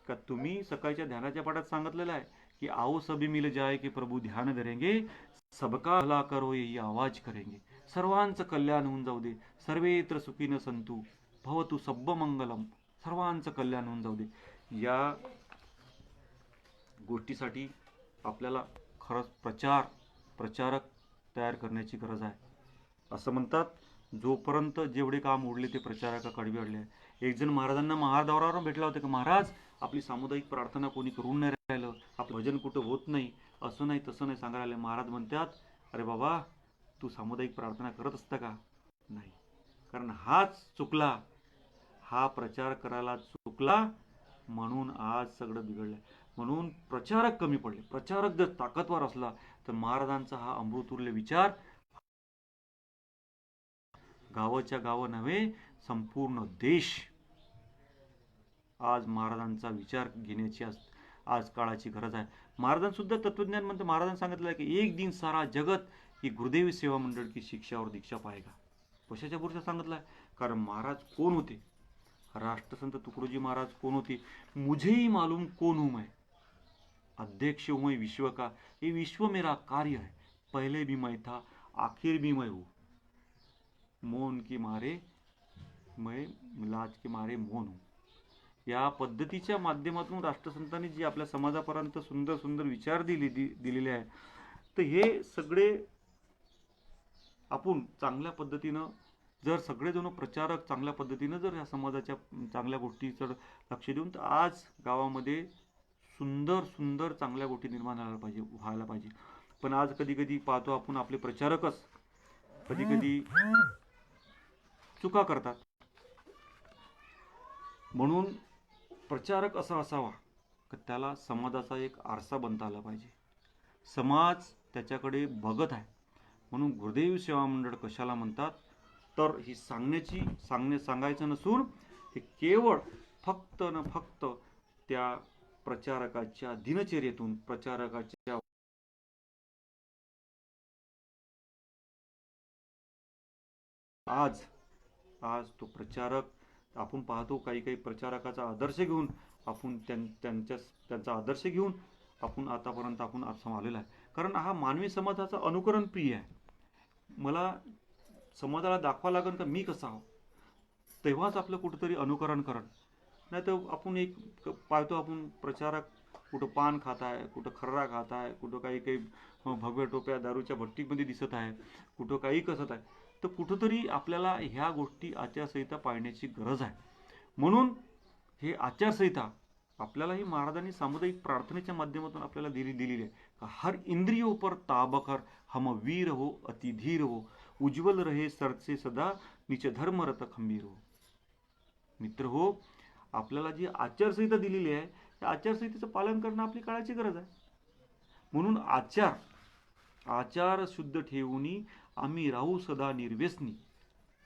का तुम्ही सकाळच्या ध्यानाच्या पाठात सांगितलेलं आहे की आओ सभी मिल जाए की प्रभू ध्यान धरेंगे, सबका भला करो यही आवाज करेंगे, सर्वांचं कल्याण होऊन जाऊ दे, सर्वेत्र सुखीन संतू भवतु सब्ब मंगलम, सर्वांचं कल्याण होऊन जाऊ दे. या गोष्टीसाठी आपल्याला खरंच प्रचारक तयार करण्याची गरज आहे. असं म्हणतात, जोपर्यंत जेवढे काम उडले ते प्रचारकाकडे अडले. एक जण महाराजांना महाद्वारावर भेटला होता की महाराज, आपली सामुदायिक प्रार्थना कोणी करून नाही राहिलं, आपलं भजन कुठं होत नाही, असं नाही तसं नाही सांगायला आलं. महाराज म्हणतात, अरे बाबा, तू सामुदायिक प्रार्थना करत असता का? नाही. कारण हाच चुकला, हा प्रचार करायला चुकला, म्हणून आज सगळं बिघडलंय. म्हणून प्रचारक कमी पडले. प्रचारक जर ताकदवर असला तर महाराजांचा हा अमृतुल्य विचार गावाच्या गावं नव्हे, संपूर्ण देश आज महाराजांचा विचार घेण्याची आज काळाची गरज आहे. महाराजांसुद्धा तत्वज्ञान म्हणते, महाराजांनी सांगितलं की एक दिन सारा जगत ही गुरुदेव सेवा मंडळ की शिक्षा और दीक्षा पाएगा. कशाच्या पुरुषा सांगितलंय? कारण महाराज कोण होते? राष्ट्रसंत तुकडोजी महाराज कोण होते? मुझे ही मालूम कौन हूं मैं, अध्यक्ष हूं विश्व का, ये विश्व मेरा कार्य है, पहले भी मैं था, आखिर भी मैं हूं, मौन के मारे मैं, लाज के मारे मौन हूं. या पद्धतीच्या माध्यमातून राष्ट्रसंतांनी जी आपल्या समाजापर्यंत सुंदर सुंदर विचार दिलेले आहे, तर हे सगळे आपण चांगल्या पद्धतीनं जर सगळेजण प्रचारक चांगल्या पद्धतीनं जर या समाजाच्या चांगल्या गोष्टीकडे लक्ष देऊन, तर आज गावामध्ये सुंदर सुंदर चांगल्या गोष्टी निर्माण व्हायला पाहिजे. पण आज कधी कधी पाहतो आपण, आपले प्रचारकच कधी कधी चुका करतात. म्हणून प्रचारक असा असावा की त्याला समाजाचा एक आरसा बनता आला पाहिजे. समाज त्याच्याकडे बघत आहे. म्हणून गुरुदेव सेवा मंडळ कशाला म्हणतात? तर ही सांगायचं नसून हे केवळ फक्त न फक्त त्या प्रचारकाच्या दिनचर्येतून, प्रचारकाच्या आज तो प्रचारक आपण पाहतो, काही प्रचारकाचा आदर्श घेऊन आपण त्यांचा आदर्श घेऊन आपण आतापर्यंत आपण आलेला आहे. कारण हा मानवी समाजाचा अनुकरण प्रिय आहे. मला समाजाला दाखवा लागेल का मी कसा आहो, तेव्हाच आपलं कुठंतरी अनुकरण करण. नाही तर आपण एक पाहतो, आपण प्रचारक कुठं पान खात आहे, कुठं खर्रा खात आहे, कुठं काही भगव्या टोप्या दारूच्या भट्टीमध्ये दिसत आहे, कुठं काही कसत आहे. तर कुठंतरी आपल्याला ह्या गोष्टी आचारसंहिता पाळण्याची गरज आहे. म्हणून हे आचारसंहिता आपल्यालाही महाराजांनी सामुदायिक प्रार्थनेच्या माध्यमातून आपल्याला दिलेली आहे. हर इंद्रियों पर ताबा कर, हम वीर हो अति धीर हो, उज्ज्वल रहे सरसे सदा, निच धर्म रथ खंबीर हो. मित्र हो, आपल्याला जी आचारसंहिता दिलेली आहे त्या आचारसंहितेचं पालन करणं आपली काळाची गरज आहे. म्हणून आचार शुद्ध ठेवून आम्ही राहू सदा निर्व्यसनी.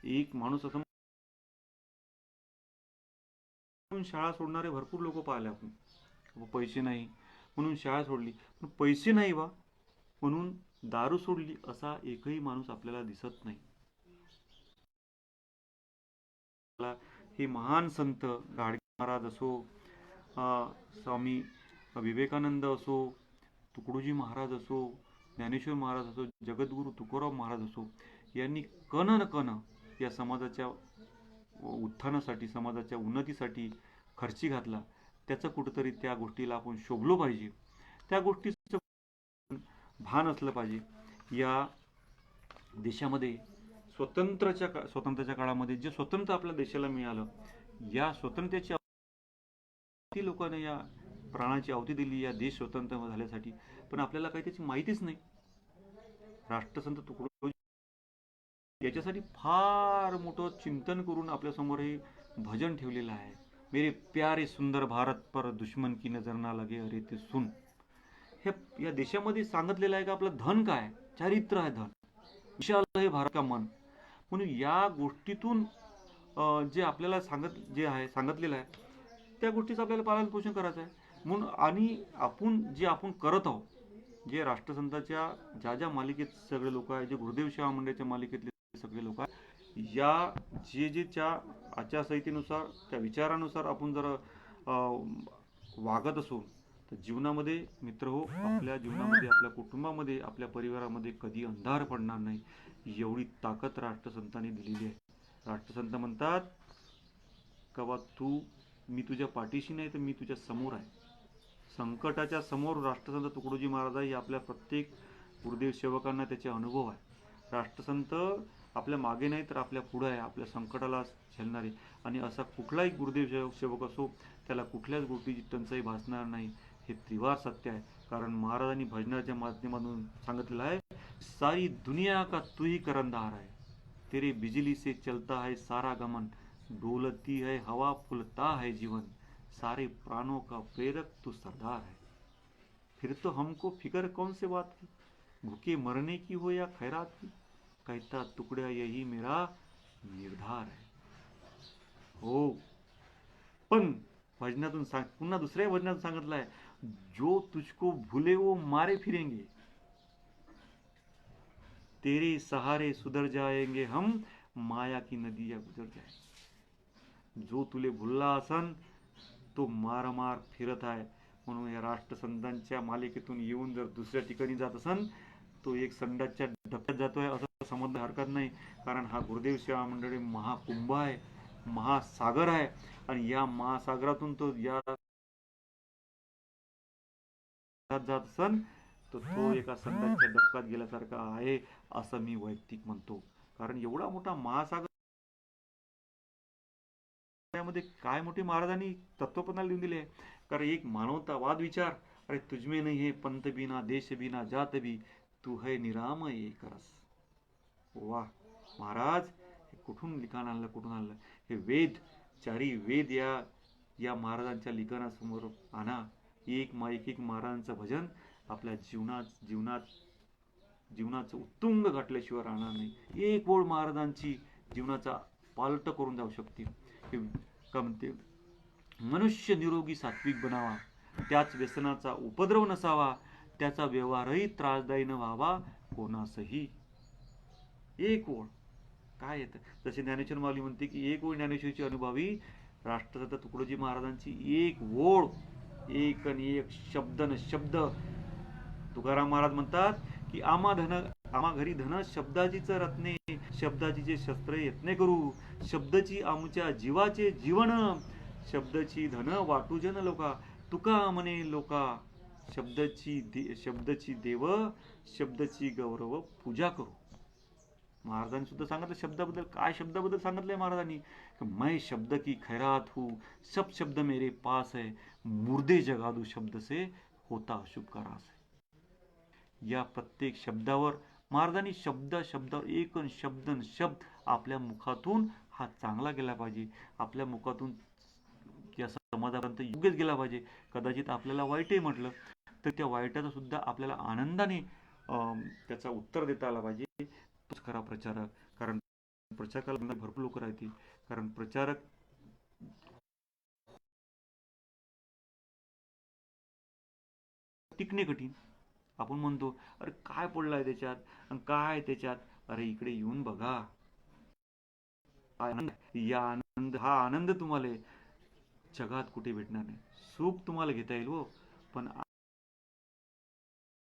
एक माणूस असं शाळा सोडणारे भरपूर लोक पाहिले आपण. पैसे नाही म्हणून शाळा सोडली, पण पैसे नाही वा म्हणून दारू सोडली असा एकही माणूस आपल्याला दिसत नाही. हे महान संत गाडगे महाराज असो, स्वामी विवेकानंद असो, तुकडोजी महाराज असो, ज्ञानेश्वर महाराज असो, जगद्गुरु तुकोराव महाराज असो, यांनी कण न कण या समाजाच्या उत्थानासाठी, समाजाच्या उन्नतीसाठी खर्ची घातला. त्याचं कुठंतरी त्या गोष्टीला आपण शोभलो पाहिजे, त्या गोष्टीचं भान असलं पाहिजे. या देशामध्ये स्वतंत्रच्या काळामध्ये जे स्वतंत्र आपल्या देशाला मिळालं, या स्वातंत्र्याची लोकांनी या प्राणाची आहुती दिली या देश स्वतंत्र झाल्यासाठी, पण आपल्याला काही त्याची माहितीच नाही. राष्ट्रसंत तुकडोजी याच्यासाठी फार मोठं चिंतन करून आपल्यासमोर हे भजन ठेवलेलं आहे. मेरे प्यारे सुंदर भारत पर दुश्मन की नजर ना लगे अरे ते सुन. हे या देशामध्ये सांगितलेलं आहे का आपलं धन काय, चारित्र्य आहे धन, विशाल हे भारत का मन. म्हणून या गोष्टीतून जे आपल्याला सांगितलेलं आहे त्या गोष्टीचं आपल्याला पालन पोषण करायचं आहे. म्हणून आणि आपण करत आहोत, जे राष्ट्रसंताच्या ज्या मालिकेत सगळे लोक आहेत, जे गुरुदेव सेवा मंडळाच्या मालिकेतले सगळे लोक आहेत, या च्या आचारसंहितेनुसार, त्या विचारानुसार आपण जर वागत असू तर जीवनामध्ये मित्र हो, आपल्या जीवनामध्ये, आपल्या कुटुंबामध्ये, आपल्या परिवारामध्ये कधी अंधार पडणार नाही, एवढी ताकद राष्ट्रसंतांनी दिलेली आहे. राष्ट्रसंत म्हणतात कवा मी तुझ्या पाठीशी नाही तर मी तुझ्या समोर आहे. संकटाच्या समोर राष्ट्रसंत तुकडोजी महाराज हे आपल्या प्रत्येक गुरुदेव सेवकांना त्याचे अनुभव आहे. राष्ट्रसंत आपल्या मागे नाही तर आपल्या पुढे आहे, आपल्या संकटाला झेलणारे. आणि असा कुठलाही गुरुदेव सेवक असो त्याला कुठल्याच गोष्टीची टंचाई भासणार नाही, हे त्रिवार सत्य आहे. कारण महाराजांनी भजनाच्या माध्यमातून सांगितलेलं आहे, सारी दुनिया का तू ही करंदार है, तेरे बिजली से चलता है सारा गमन, डोलती है हवा फुलता है जीवन, सारे प्राणों का प्रेरक तू सरदार है, फिर तो हमको फिक्र कौन से बात की, भूखे मरने की हो या खैरात की, कहता तुकड्या यही मेरा निर्धार है. हो, पण भजनातून पुन्हा दुसऱ्या भजनातून सांगितलं आहे, जो तुझको भूले वो मारे फिरेंगे, तेरे सहारे सुधर जाएंगे हम, माया की नदिया गुजर जाए. जो तुले भुलला असन तो मार फिरत आहे. म्हणून या राष्ट्रसंतांच्या मालिकेतून येऊन जर दुसऱ्या ठिकाणी जात असन तो एक संडासच्या डब्यात जातोय असं समजणं हरकत नाही. कारण हा गुरुदेव सेवा मंडळी महाकुंभ आहे, महासागर आहे. आणि या महासागरातून तो या जात असन तर तो एका संडासच्या डबक्यात गेल्यासारखा आहे असं मी वैयक्तिक म्हणतो. कारण एवढा मोठा महासागर, त्यामध्ये काय मोठी महाराजांनी तत्वपणाला लिहून दिले. कारण एक मानवतावाद विचार, अरे तुझमे नाही हे पंत बिना देश बिना जात भी, तू है निराम एक रस. वा महाराज, हे कुठून लिखाण आणलं, कुठून आणलं हे वेद, चारी वेद या महाराजांच्या लिखाणासमोर आणा. एक महाराजांचं भजन आपल्या जीवनाचं उत्तुंग घटल्याशिवाय राहणार नाही. एक ओळ महाराजांची जीवनाचा पालट करून जाऊ शकते. म्हणते, मनुष्य निरोगी सात्विक बनावा, त्याच व्यसनाचा उपद्रव नसावा, त्याचा व्यवहारही त्रासदायी न व्हावा कोणासही. एक ओळ काय येतं, जसे ज्ञानेश्वर माऊली म्हणते की एक ओळ ज्ञानेश्वरीची अनुभवी राष्ट्रसंत तुकडोजी महाराजांची एक ओळ, एक आणि एक शब्द न शब्द. तुकाराम महाराज म्हणतात की आम्हा घरी धन शब्दाचीच रत्ने, शब्दाची शस्त्र यत्ने करू, शब्दची आमच्या जीवाचे जीवन, शब्दची धन वाटू जन लोका, तुका म्हणे लोका, शब्दची देव, शब्दची गौरव पूजा करू. महाराजांनी सुद्धा सांगितलं शब्दाबद्दल. काय शब्दाबद्दल सांगितलंय महाराजांनी, मैं शब्द की खैरात हूँ, सब शब्द मेरे पास है, मुर्दे जगा दूं शब्द से, होता अशुभ का रास है. या प्रत्येक शब्दावर महाराजांनी शब्द एक शब्द आपल्या मुखातून हा चांगला गेला पाहिजे, आपल्या मुखातून या समाजापर्यंत योग्यच गेला पाहिजे. कदाचित आपल्याला वाईटही म्हटलं तर त्या वाईटाचा सुद्धा आपल्याला आनंदाने त्याचा उत्तर देता आला पाहिजे. तोच खरा प्रचारक. कारण प्रचारकाला भरपूर लोक राहतील. कारण प्रचारक टिकणे कठीण. आपण म्हणतो अरे काय पडलाय त्याच्यात आणि काय त्याच्यात, अरे इकडे येऊन बघा. हा आनंद तुम्हाला जगात कुठे भेटणार नाही. सुख तुम्हाला घेता येईल हो, पण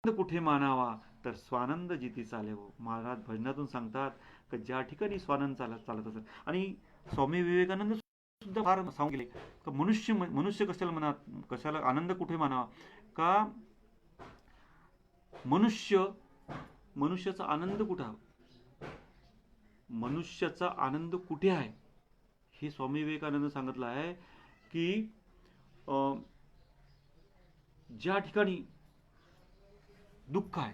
कुठे मानावा तर स्वानंद जिथे चाले हो. महाराज भजनातून सांगतात, का ज्या ठिकाणी स्वानंद चालत असत. आणि स्वामी विवेकानंद सुद्धा फार सांगून गेले का मनुष्य कशाला आनंद कुठे मानावा, का मनुष्याचा आनंद कुठे मनुष्याचा आनंद कुठे आहे हे स्वामी विवेकानंद सांगितलं आहे की ज्या ठिकाणी दुःख आहे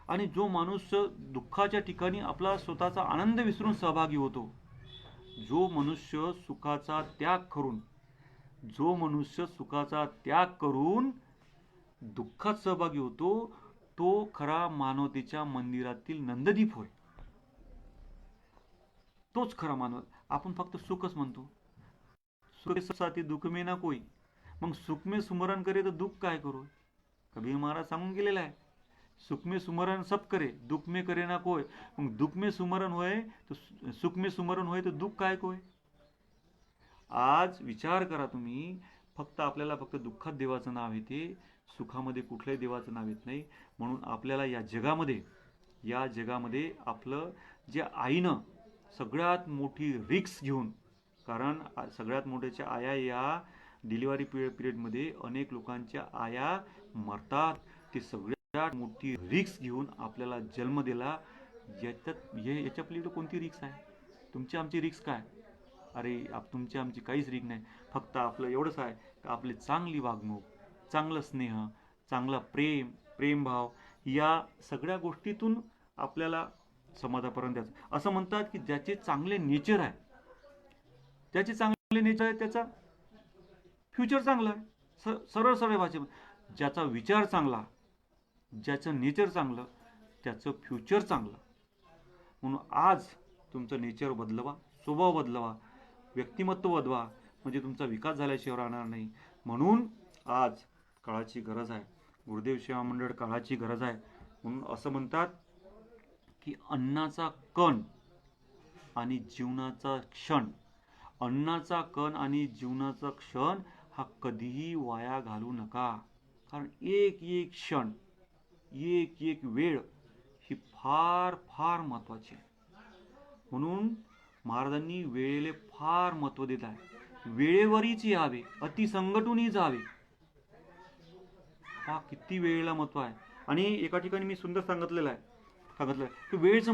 आणि जो माणूस दुःखाच्या ठिकाणी आपला स्वतःचा आनंद विसरून सहभागी होतो, जो मनुष्य सुखाचा त्याग करून दुःखात सहभागी होतो, तो खरा मानवतेच्या मंदिरातील नंददीप होय. तोच खरा मानव. आपण फक्त सुखच म्हणतो, सुख साथी दुःख में ना कोई. मग सुख में सुमरण करे तर दुःख काय करू. कबीर महाराज सांगून गेलेला आहे, सुख में सुमरण सब करे, दुःख में करे ना कोय. मग दुःख में सुमरण होय तर सुख में सुमरण होय तर दुःख काय कोय. आज विचार करा तुम्ही, आपल्याला फक्त दुःखात देवाचं नाव येते, सुखामध्ये कुठल्याही देवाचं नाव येत नाही. म्हणून आपल्याला या जगामध्ये आपलं जे आईनं सगळ्यात मोठी रिक्स घेऊन, कारण सगळ्यात मोठ्याच्या आया या डिलिव्हरी पिरियडमध्ये अनेक लोकांच्या आया मरतात, ते सगळ्यात मोठी रिक्स घेऊन आपल्याला जन्म दिला. याच्या पलीकडे कोणती रिक्स आहे. तुमची आमची रिक्स काय. अरे तुमची आमची काहीच रिक्स नाही. फक्त आपलं एवढंच आहे की आपली चांगली वागणूक, चांगलं स्नेह, चांगला प्रेमभाव या सगळ्या गोष्टीतून आपल्याला समाजापर्यंत द्यायचं. असं म्हणतात की ज्याचे चांगले नेचर आहे, त्याचा फ्युचर चांगला आहे. सरळ भाषेमध्ये ज्याचा विचार चांगला, ज्याचं नेचर चांगलं, त्याचं फ्युचर चांगलं. म्हणून आज तुमचं नेचर बदलवा, स्वभाव बदलवा, व्यक्तिमत्व बदलवा, म्हणजे तुमचा विकास झाल्याशिवाय राहणार नाही. म्हणून आज काळाची गरज आहे, गुरुदेव सेवा मंडळ काळाची गरज आहे. म्हणून असं म्हणतात की अन्नाचा कण आणि जीवनाचा क्षण हा कधीही वाया घालू नका. कारण एक क्षण, एक वेळ ही फार फार महत्वाची आहे. म्हणून महाराजांनी वेळेला फार महत्व देत आहे. वेळेवरच यावे, अति संकटूनही जावे. हा किती वेळेला महत्व आहे. आणि एका ठिकाणी मी सुंदर सांगितलं की वेळेचं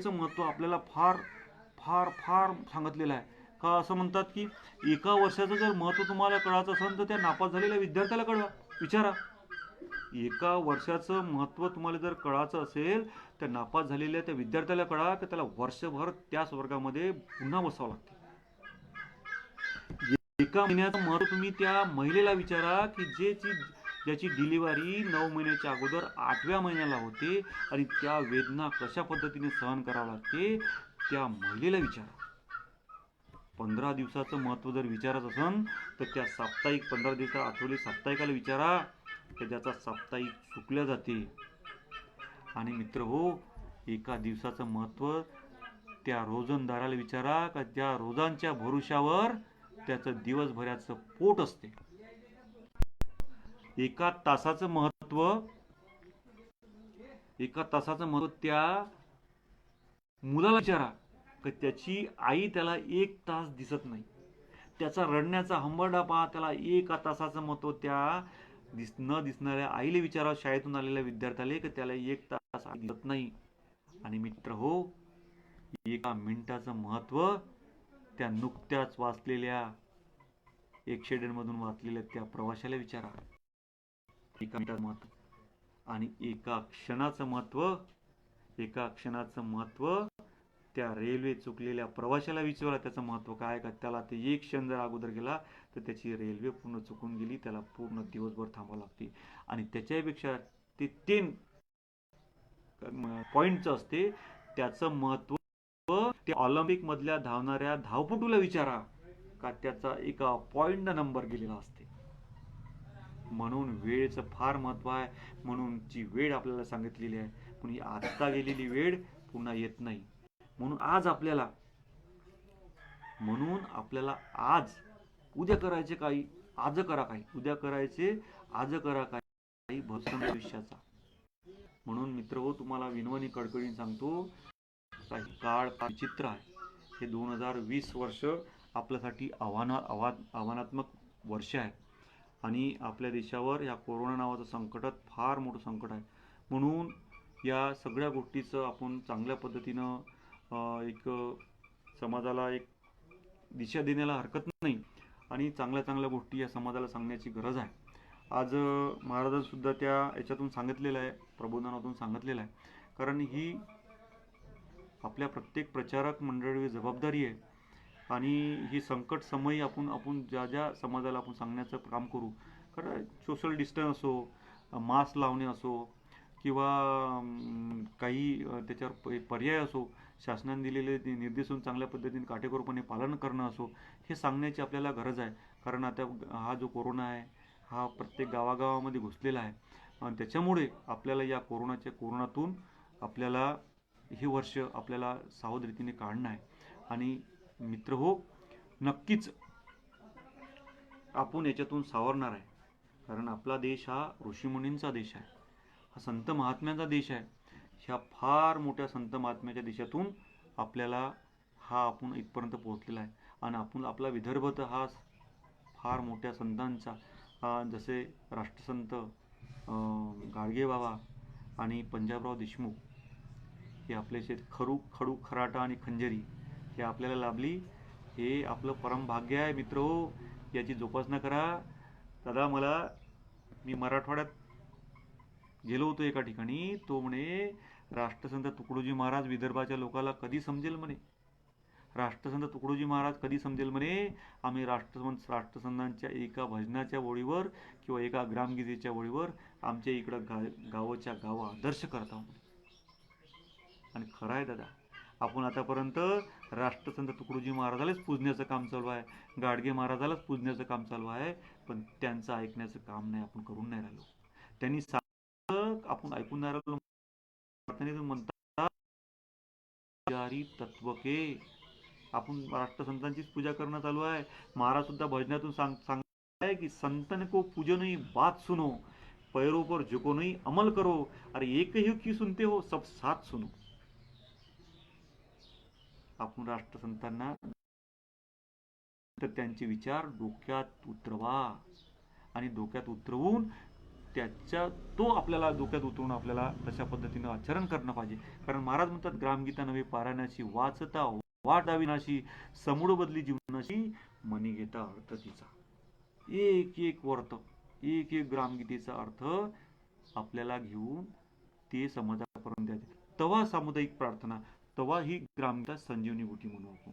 महत्व आपल्याला फार फार फार सांगितलेलं आहे. का असं म्हणतात की एका वर्षाचं जर महत्व तुम्हाला कळायचं असेल तर त्या नापास झालेल्या विद्यार्थ्याला कळवा, विचारा. एका वर्षाचं महत्व तुम्हाला जर कळायचं असेल तर नापास झालेल्या त्या विद्यार्थ्याला कळा की त्याला वर्षभर त्याच वर्गामध्ये पुन्हा बसावं लागते. एका महिन्याचं महत्व तुम्ही त्या महिलेला विचारा की ज्याची डिलिव्हरी 9 महिन्याच्या अगोदर 8व्या महिन्याला होते आणि त्या वेदना कशा पद्धतीने सहन करावं लागते, त्या महिलेला विचारा. 15 दिवसाचं महत्व जर विचारायचं असेल तर त्या साप्ताहिक 15 दिवसात आठवले साप्ताहिकाला विचारा, तर ज्याचा साप्ताहिक चुकल्या जाते. आणि मित्र हो, एका दिवसाचं महत्व त्या रोजंदाराला विचारा का त्या रोजांच्या भरोशावर त्याचं दिवसभराचं पोट असते. एका तासाचं महत्व त्या मुलाला विचारा की त्याची आई त्याला 1 तास दिसत नाही. त्याचा रडण्याचा हंबरडा पहा, त्याला 1 तासाचं महत्व त्या न दिसणाऱ्या आईला विचारा, शाळेतून आलेल्या विद्यार्थ्याला की त्याला 1 तास दिसत नाही. आणि मित्र हो, 1 मिनिटाचं महत्व त्या नुकत्याच वाचलेल्या एक्सिडेंट मधून वाचलेल्या त्या प्रवाशाला विचारा. 1 मिनिटाचं महत्व. आणि एका क्षणाचं महत्व त्या रेल्वे चुकलेल्या प्रवाशाला विचारा, त्याचं महत्व काय का. त्याला ते 1 क्षण जर अगोदर गेला तर त्याची रेल्वे पूर्ण चुकून गेली, त्याला पूर्ण दिवसभर थांबावं लागते. आणि त्याच्यापेक्षा ते 3 पॉइंटचं असते, त्याचं महत्व त्या ऑलिम्पिक मधल्या धावणाऱ्या धावपटूला विचारा का त्याचा एका पॉइंट नंबर गेलेला असते. म्हणून वेळेचं फार महत्व आहे. म्हणून जी वेळ आपल्याला सांगितलेली आहे, पण ही आता गेलेली वेळ पुन्हा येत नाही. म्हणून आपल्याला आज उद्या करायचे काही, आज करा काही, उद्या करायचे आज करा काही, भविष्याचा. म्हणून मित्र हो, तुम्हाला विनवणी कडकडीने सांगतो काही काळ विचित्र आहे. हे 2020 वर्ष आपल्यासाठी आव्हानात्मक वर्ष आहे आणि आपल्या देशावर या कोरोना नावाचं संकटात फार मोठं संकट आहे. म्हणून या सगळ्या गोष्टीचं आपण चांगल्या पद्धतीनं एक समाजाला एक दिशा देण्याला हरकत नाही आणि चांगल्या चांगल्या गोष्टी या समाजाला सांगण्याची गरज आहे. आज महाराजांसुद्धा त्या याच्यातून सांगितलेलं आहे, प्रबोधनातून सांगितलेलं आहे. कारण ही आपल्या प्रत्येक प्रचारक मंडळी जबाबदारी आहे आणि ही संकट समयी आपण ज्या ज्या समाजाला आपण सांगण्याचं काम करू. कारण सोशल डिस्टन्स असो, मास्क लावणे असो किंवा काही त्याच्यावर पर्याय असो, शासनाने दिलेले निर्देशन चांगल्या पद्धतीने काटेकोरपणे पालन करणं असो, हे सांगण्याची आपल्याला गरज आहे. कारण आता हा जो कोरोना आहे हा प्रत्येक गावागावामध्ये घुसलेला आहे आणि त्याच्यामुळे आपल्याला या कोरोनातून आपल्याला हे वर्ष आपल्याला सावध रीतीने काढणं आहे. आणि मित्र हो, नक्कीच आपण याच्यातून सावरणार आहे. कारण आपला देश हा ऋषीमुनींचा देश आहे, हा संत महात्म्यांचा देश आहे. ह्या फार मोठ्या संत महात्म्याच्या देशातून आपल्याला आपण इथपर्यंत पोहोचलेला आहे. आणि आपला विदर्भ तर हा फार मोठ्या संतांचा, जसे राष्ट्रसंत गाडगेबाबा आणि पंजाबराव देशमुख हे आपले खडू खराटा आणि खंजरी हे आपल्याला लाभली. हे आपलं परम भाग्य आहे मित्र हो, याची जोपासना करा. दादा मी मराठवाड्यात गेलो होतो एका ठिकाणी, तो म्हणे राष्ट्रसंत तुकडोजी महाराज विदर्भाच्या लोकाला कधी समजेल म्हणे, राष्ट्रसंत तुकडोजी महाराज कधी समजेल म्हणे. आम्ही राष्ट्रसंतांच्या एका भजनाच्या ओळीवर किंवा एका ग्रामगीतेच्या ओळीवर आमच्या इकडं गावाच्या गाव आदर्श करत आहोत. आणि खरं आहे दादा, आपण आतापर्यंत राष्ट्रसंत तुकडोजी महाराजालाच पूजण्याचं काम चालू आहे, गाडगे महाराजालाच पूजण्याचं काम चालू आहे, पण त्यांचं ऐकण्याचं काम नाही, आपण करून नाही राहिलो. त्यांनी आपण ऐकून नाही राहिलो. म्हणतात तत्वके, आपण राष्ट्रसंतांचीच पूजा करणं चालू आहे. महाराज सुद्धा भजनातून सांगताय की संतन को पूजनही बात सुनो, पैरों पर झुको नहीं अमल करो, अरे एक ही की सुनते हो सब साथ सुनो. आपण राष्ट्रसंतांना तर त्यांचे विचार डोक्यात उतरवा आणि डोक्यात उतरवून आपल्याला डोक्यात उतरवून आपल्याला तशा पद्धतीनं आचरण करणं पाहिजे. कारण महाराज म्हणतात, ग्रामगीता नव्हे पारायणाची, वाचता वाट अविनाशी, समूळ बदली जीवनाशी, मनी घेता अर्थ तिचा. एक एक वर्त, एक एक ग्रामगीतेचा अर्थ आपल्याला घेऊन ते समाजापर्यंत द्यायचे. तेव्हा सामुदायिक प्रार्थना, तेव्हा ही ग्रामगीता संजीवनी बुटी म्हणू आपण.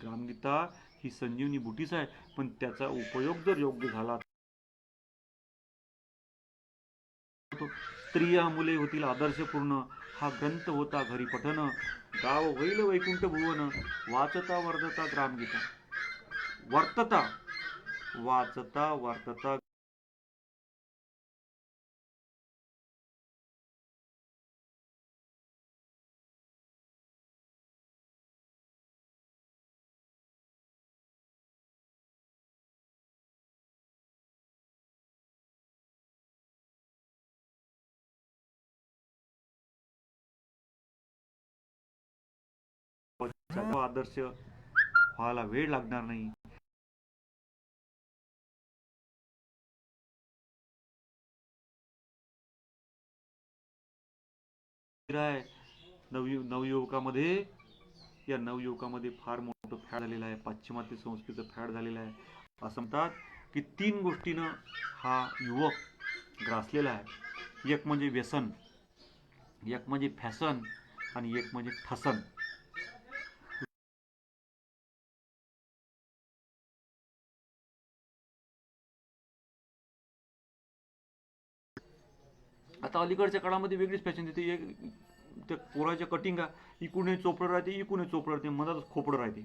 ग्रामगीता ही संजीवनी बुटीच आहे, पण त्याचा उपयोग जर योग्य झाला, स्त्रिया मुले होतील आदर्शपूर्ण, हा ग्रंथ होता घरी पठन, गाव होईल वैकुंठ भुवन, वाचता वर्तता ग्रामगीता. वाचता वर्तता आदर्श व्हायला वेळ लागणार नाही. नवयुवकामध्ये या नवयुवकामध्ये फार मोठं फॅड झालेलं आहे, पाश्चिमात्य संस्कृतीचं फॅड झालेलं आहे. असं म्हणतात की 3 गोष्टीनं हा युवक ग्रासलेला आहे. एक म्हणजे व्यसन, एक म्हणजे फॅशन आणि एक म्हणजे ठसन. आता अलीकडच्या काळामध्ये वेगळीच फॅशन देते. त्या पोराच्या कटिंगा इकडून चोपडं राहते, इकडून चोपडं राहते, मधातच खोपडं राहते.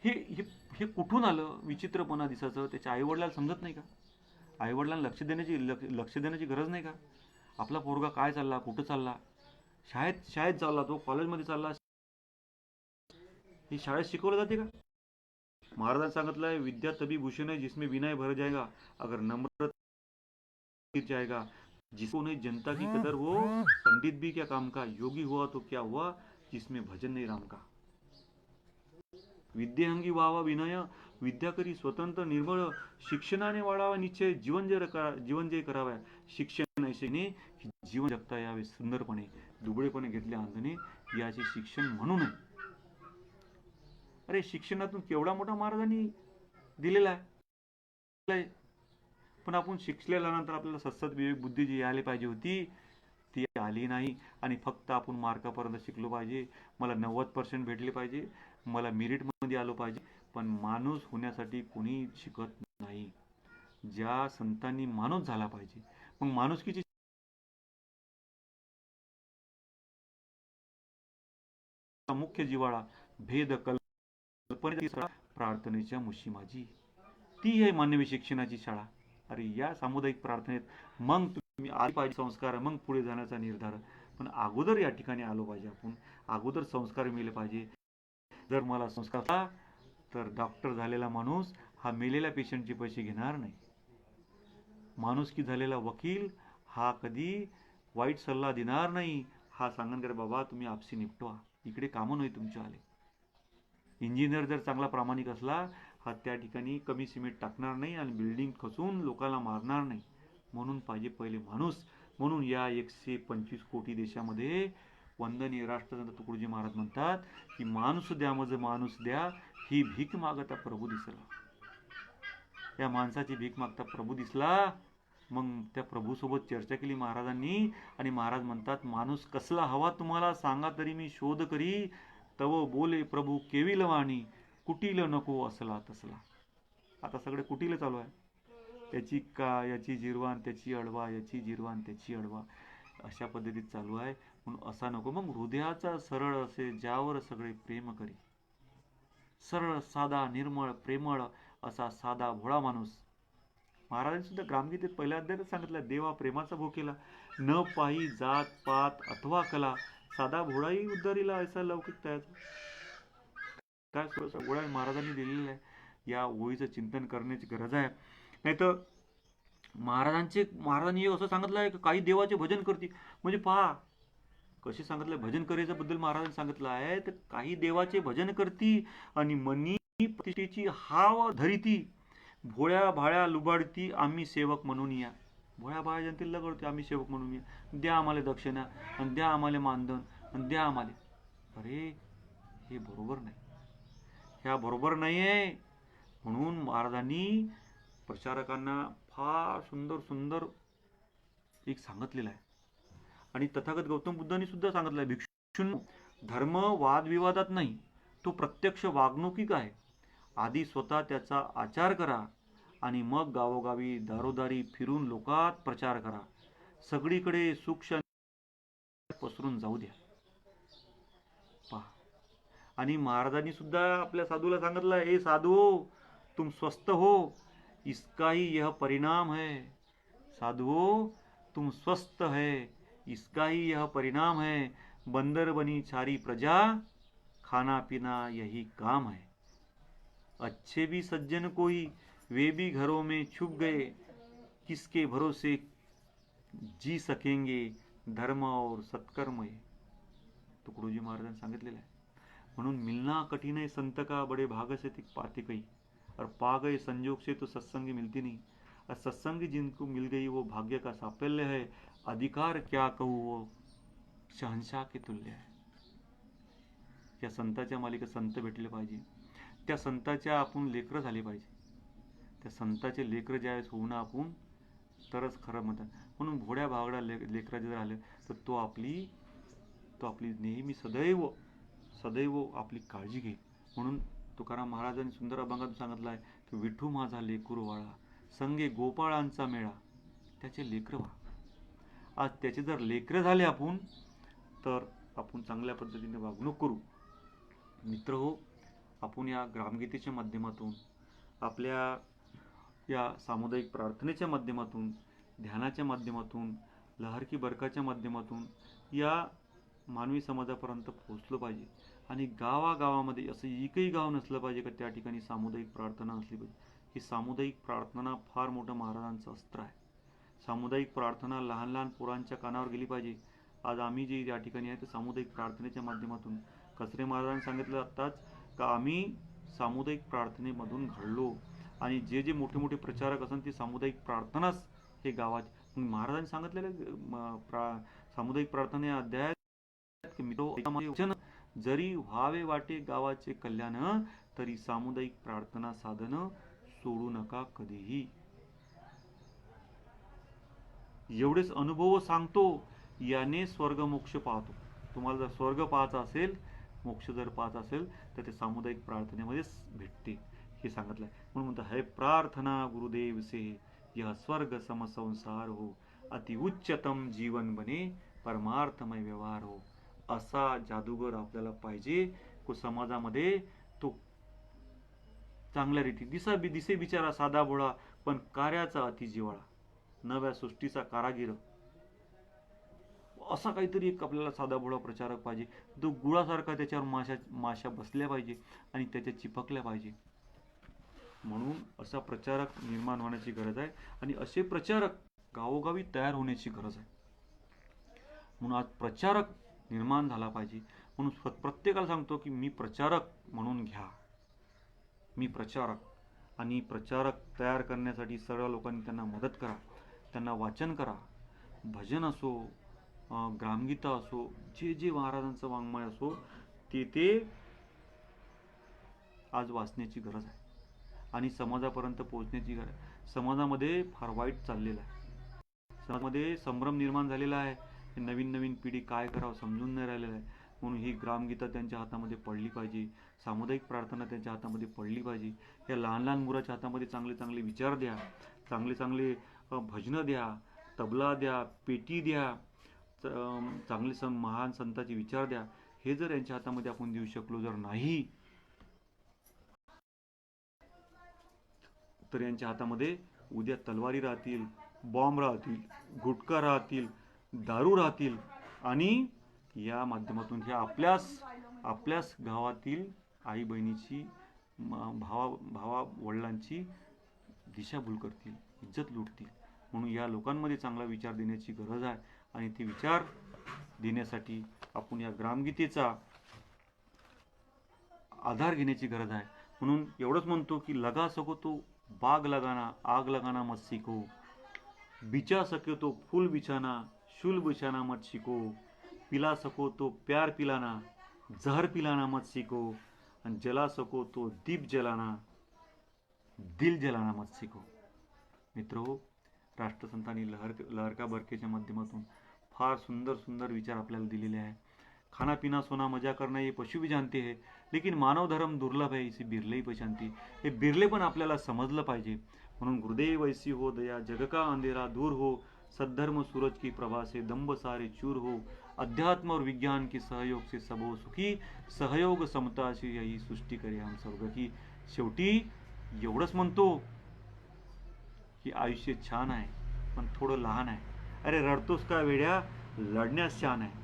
हे हे हे कुठून आलं? विचित्रपणा दिसायचं. त्याच्या आईवडिलाला समजत नाही का? आईवडिलांना लक्ष देण्याची गरज नाही का? आपला पोरगा काय चालला, कुठं चालला, शाळेत चालला, तो कॉलेजमध्ये चालला, ही शाळेत शिकवलं जाते का? महाराजांनी सांगितलंय, विद्या तभी भूषण है जिसमें विनय भर जाएगा, अगर नम्र जाएगा जिसको नहीं जनता की कदर वो पंडित भी क्या काम का, योगी हुआ तो क्या हुआ जिसमें भजन नहीं राम का। विद्येअंगी व्हावा विनय, विद्या करी स्वतंत्र निर्मळ, शिक्षणाने वाढावा निश्चय, जीवन जय करावा। शिक्षण ऐसे जीवन जगता यावे सुंदरपणे, दुबळेपणे घेतले अंधने याचे शिक्षण म्हणू नये. अरे शिक्षणातून केवढा मोठा महाराजांनी दिलेला आहे. पण आपण शिकल्यानंतर आपल्याला सतसत विवेक बुद्धी जी आली पाहिजे होती ती आली नाही. आणि फक्त आपण मार्कापर्यंत शिकलो पाहिजे, मला 90% भेटले पाहिजे, मला मेरिटमध्ये आलो पाहिजे. पण माणूस होण्यासाठी कोणी शिकत नाही. ज्या संतांनी माणूस झाला पाहिजे. मग माणुसकीची मुख्य जिवाळा भेद कल्पनेचा प्रार्थनेच्या मुशी माझी, ती आहे मानवी शिक्षणाची शाळा. अरे या सामुदायिक प्रार्थनेत मग तुम्ही आले पाहिजे संस्कार, मग पुढे जाण्याचा निर्धार. पण अगोदर या ठिकाणी आलो पाहिजे आपण, अगोदर संस्कार मिळले पाहिजे. जर मला संस्कार तर डॉक्टर झालेला माणूस हा मेलेल्या पेशंटचे पैसे घेणार नाही. माणुसकी झालेला वकील हा कधी वाईट सल्ला देणार नाही. हा सांगणार बाबा तुम्ही आपसी निपटवा, इकडे कामं नाही तुमच्या आले. इंजिनियर जर चांगला प्रामाणिक असला हा त्या ठिकाणी कमी सिमेंट टाकणार नाही आणि बिल्डिंग खचून लोकांना मारणार नाही. म्हणून पाहिजे पहिले माणूस. म्हणून या 125 कोटी देशामध्ये वंदनीय राष्ट्रसंत तुकडोजी महाराज म्हणतात की माणूस द्या मज माणूस द्या, ही भीक मागता प्रभू दिसला. या माणसाची भीक मागता प्रभू दिसला. मग त्या प्रभू सोबत चर्चा केली महाराजांनी आणि महाराज म्हणतात माणूस कसला हवा तुम्हाला सांगा तरी मी शोध करी. तव बोले प्रभू केविल वाणी, कुटील नको असला तसला. आता सगळे कुटील चालू आहे. त्याची का याची जिरवान त्याची अडवा, याची जिरवान त्याची अडवा, अशा पद्धतीत चालू आहे. म्हणून असा नको. मग हृदयाचा सरळ असे ज्यावर सगळे प्रेम करी. सरळ साधा निर्मळ प्रेमळ असा साधा भोळा माणूस. महाराजांनी सुद्धा ग्रामगीतेत पहिल्या अध्यायात सांगितलं, देवा प्रेमाचा भोग केला, न पाही जात पात अथवा कला, साधा भोळाही उद्धारीला ऐसा लौकिक तयाचा. काय गोळा महाराजांनी दिलेला आहे. या ओळीचं चिंतन करण्याची गरज आहे. नाही तर महाराजांनी असं सांगितलं आहे की काही देवाचे भजन करतील. म्हणजे पहा कसे सांगितलं भजन करायच्या बद्दल महाराजांनी सांगितलं आहे. तर काही देवाचे भजन करती आणि मनी प्रतिष्ठेची हाव धरिती, भोळ्या भाळ्या लुबाडती आम्ही सेवक म्हणून या. भोळ्या भाळ्या जनतेला लगडते आम्ही सेवक म्हणून या, द्या आम्हाला दक्षिणा आणि द्या आम्हाला मानधन आणि द्या आम्हाला. अरे हे बरोबर नाही, ह्या बरोबर नाही आहे. म्हणून महाराजांनी प्रचारकांना फार सुंदर सुंदर एक सांगितलेलं आहे. आणि तथागत गौतम बुद्धांनी सुद्धा सांगितलं आहे, भिक्षूंनो धर्म वादविवादात नाही, तो प्रत्यक्ष वागणुकीत आहे. आधी स्वतः त्याचा आचार करा आणि मग गावोगावी दारोदारी फिरून लोकात प्रचार करा. सगळीकडे सुख शांती पसरून जाऊ द्या. पहा. आणि महाराजांनी सुद्धा आपल्या साधूला सांगितलं, ए साधू तुम स्वस्थ हो, इसका ही यह परिणाम है. साधुओ तुम स्वस्थ है, इसका ही यह परिणाम है. बंदर बनी सारी प्रजा, खाना पीना यही काम है. अच्छे भी सज्जन कोई, वे भी घरों में छुप गए. किसके भरोसे जी सकेंगे, धर्म और सत्कर्म. तुकडोजी महाराजांनी सांगितलेलं आहे. म्हणून मिलना कठिन है संत का, बड़े भाग से पाते कई, और पा गए संजोग से तो सत्संगी मिलती नहीं. और सत्संगी जिनको मिल गई वो भाग्य का साफल्य है. अधिकार क्या कहूँ वो शहनशाह के तुल्य है. त्या संताच्या मालिका संत भेटले पाहिजे. त्या संताच्या आपण लेकरं झाले पाहिजे. त्या संताचे लेकरं ज्यावेळेस होऊन आपण तरच खरं म्हणतात. म्हणून भोड्या भावड्या लेकरा जर आलं तर तो आपली नेहमी सदैव आपली काळजी घेईल. म्हणून तुकाराम महाराजांनी सुंदर अभंगातून सांगितलं आहे की विठू माझा लेकुरवाळा, संगे गोपाळांचा मेळा, त्याचे लेकरं व्हा. आज त्याचे जर लेकरं झाले आपण तर आपण चांगल्या पद्धतीने वागणूक करू. मित्र हो, आपण या ग्रामगीतेच्या माध्यमातून, आपल्या या सामुदायिक प्रार्थनेच्या माध्यमातून, ध्यानाच्या माध्यमातून, लहर की बरकाच्या माध्यमातून या मानवी समाजापर्यंत पोहोचलो पाहिजे. आणि गावागावामध्ये असं एकही गाव नसलं पाहिजे का त्या ठिकाणी सामुदायिक प्रार्थना असली पाहिजे. ही सामुदायिक प्रार्थना फार मोठं महाराजांचं अस्त्र आहे. सामुदायिक प्रार्थना लहान लहान पोरांच्या कानावर गेली पाहिजे. आज आम्ही जे या ठिकाणी आहे ते सामुदायिक प्रार्थनेच्या माध्यमातून कचरे महाराजांनी सांगितलं आत्ताच का आम्ही सामुदायिक प्रार्थनेमधून घडलो आणि जे जे मोठे मोठे प्रचारक असन ते सामुदायिक प्रार्थनाच हे गावात महाराजांनी सांगितलेलं सामुदायिक प्रार्थना या अध्यायात वचन जरी व्हावे वाटे गावाचे कल्याण तरी सामुदायिक प्रार्थना साधन सोडू नका कधीही. एवढेच अनुभव सांगतो याने स्वर्ग मोक्ष पाहतो. तुम्हाला जर स्वर्ग पाहायचा असेल, मोक्ष जर पाहायचा असेल तर ते सामुदायिक प्रार्थनेमध्येच भेटते हे सांगितलंय. म्हणून म्हणतो है प्रार्थना गुरुदेव से यह स्वर्ग सम संसार हो, अति उच्चतम जीवन बने परमार्थमय व्यवहार हो. असा जादूगर आपल्याला पाहिजे को समाजामध्ये तो चांगल्या रीती दिसे बिचारा साधा भोळा पण कार्याचा अति जिव्हाळा, नव्या सृष्टीचा कारागीर, असा काहीतरी एक आपल्याला साधा भोळा प्रचारक पाहिजे. तो गुळासारखा त्याच्यावर माशा बसल्या पाहिजे आणि त्याच्या चिपकल्या पाहिजे. म्हणून असा प्रचारक निर्माण होण्याची गरज आहे आणि असे प्रचारक गावोगावी तयार होण्याची गरज आहे. म्हणून आज प्रचारक निर्माण झाला पाहिजे. म्हणून प्रत्येकाला सांगतो की मी प्रचारक म्हणून घ्या. मी प्रचारक आणि प्रचारक तयार करण्यासाठी सर्व लोकांनी त्यांना मदत करा, त्यांना वाचन करा. भजन असो, ग्रामगीता असो, जे जे महाराजांचं वाङ्मय असो ते आज वाचण्याची गरज आहे आणि समाजापर्यंत पोहोचण्याची गरज आहे. समाजामध्ये फार वाईट चाललेलं आहे. समाजामध्ये संभ्रम निर्माण झालेला आहे. नवीन नवीन पिढी काय करावं समजून नाही राहिलेलं आहे. म्हणून ही ग्रामगीता त्यांच्या हातामध्ये पडली पाहिजे, सामुदायिक प्रार्थना त्यांच्या हातामध्ये पडली पाहिजे. या लहान लहान मुलाच्या हातामध्ये चांगले चांगले विचार द्या, चांगले चांगले भजनं द्या, तबला द्या, पेटी द्या, चांगले महान संतांचे विचार द्या. हे जर यांच्या हातामध्ये आपण देऊ शकलो जर नाही तर यांच्या हातामध्ये उद्या तलवारी राहतील, बॉम्ब राहतील, गुटखा राहतील, दारू राहतील आणि या माध्यमातून हे आपल्याच गावातील आई बहिणीची भावा वडिलांची दिशाभूल करतील, इज्जत लुटतील. म्हणून या लोकांमध्ये चांगला विचार देण्याची गरज आहे आणि ते विचार देण्यासाठी आपण या ग्रामगीतेचा आधार घेण्याची गरज आहे. म्हणून एवढंच म्हणतो की लगा सको तो बाग लगाना, आग लगाना मत सीखो, बिछा सके तो फूल बिछाना, शूल बिछाना मत सीखो, पिला सको तो प्यार पिलाना, जहर पिलाना मत सीखो, आणि जला सको तो दीप जलाना, दिल जलाना मत सीखो. मित्रो, राष्ट्रसंतांनी लहरका बरकेच्या माध्यमातून फार सुंदर सुंदर विचार आपल्याला दिलेले आहे. खाना पीना सोना मजा करना ये पशु भी जानते हैं, लेकिन मानव धर्म दुर्लभ है इसे बिरले ही पहचानते. हे बिरले पण आपल्याला समजलं पाहिजे. म्हणून गुरुदेव ऐसी हो दया जग का अंधेरा दूर हो, सद्धर्म सूरज की प्रभा से दंभ सारे चूर हो, अध्यात्म और विज्ञान के सहयोग से सब हो सुखी, सहयोग समता से यही सृष्टी करे हम स्वर्ग की. शेवटी एवढंच म्हणतो की आयुष्य छान आहे पण थोडं लहान आहे. अरे रडतोस का वेड्या, लढण्यास छान आहे.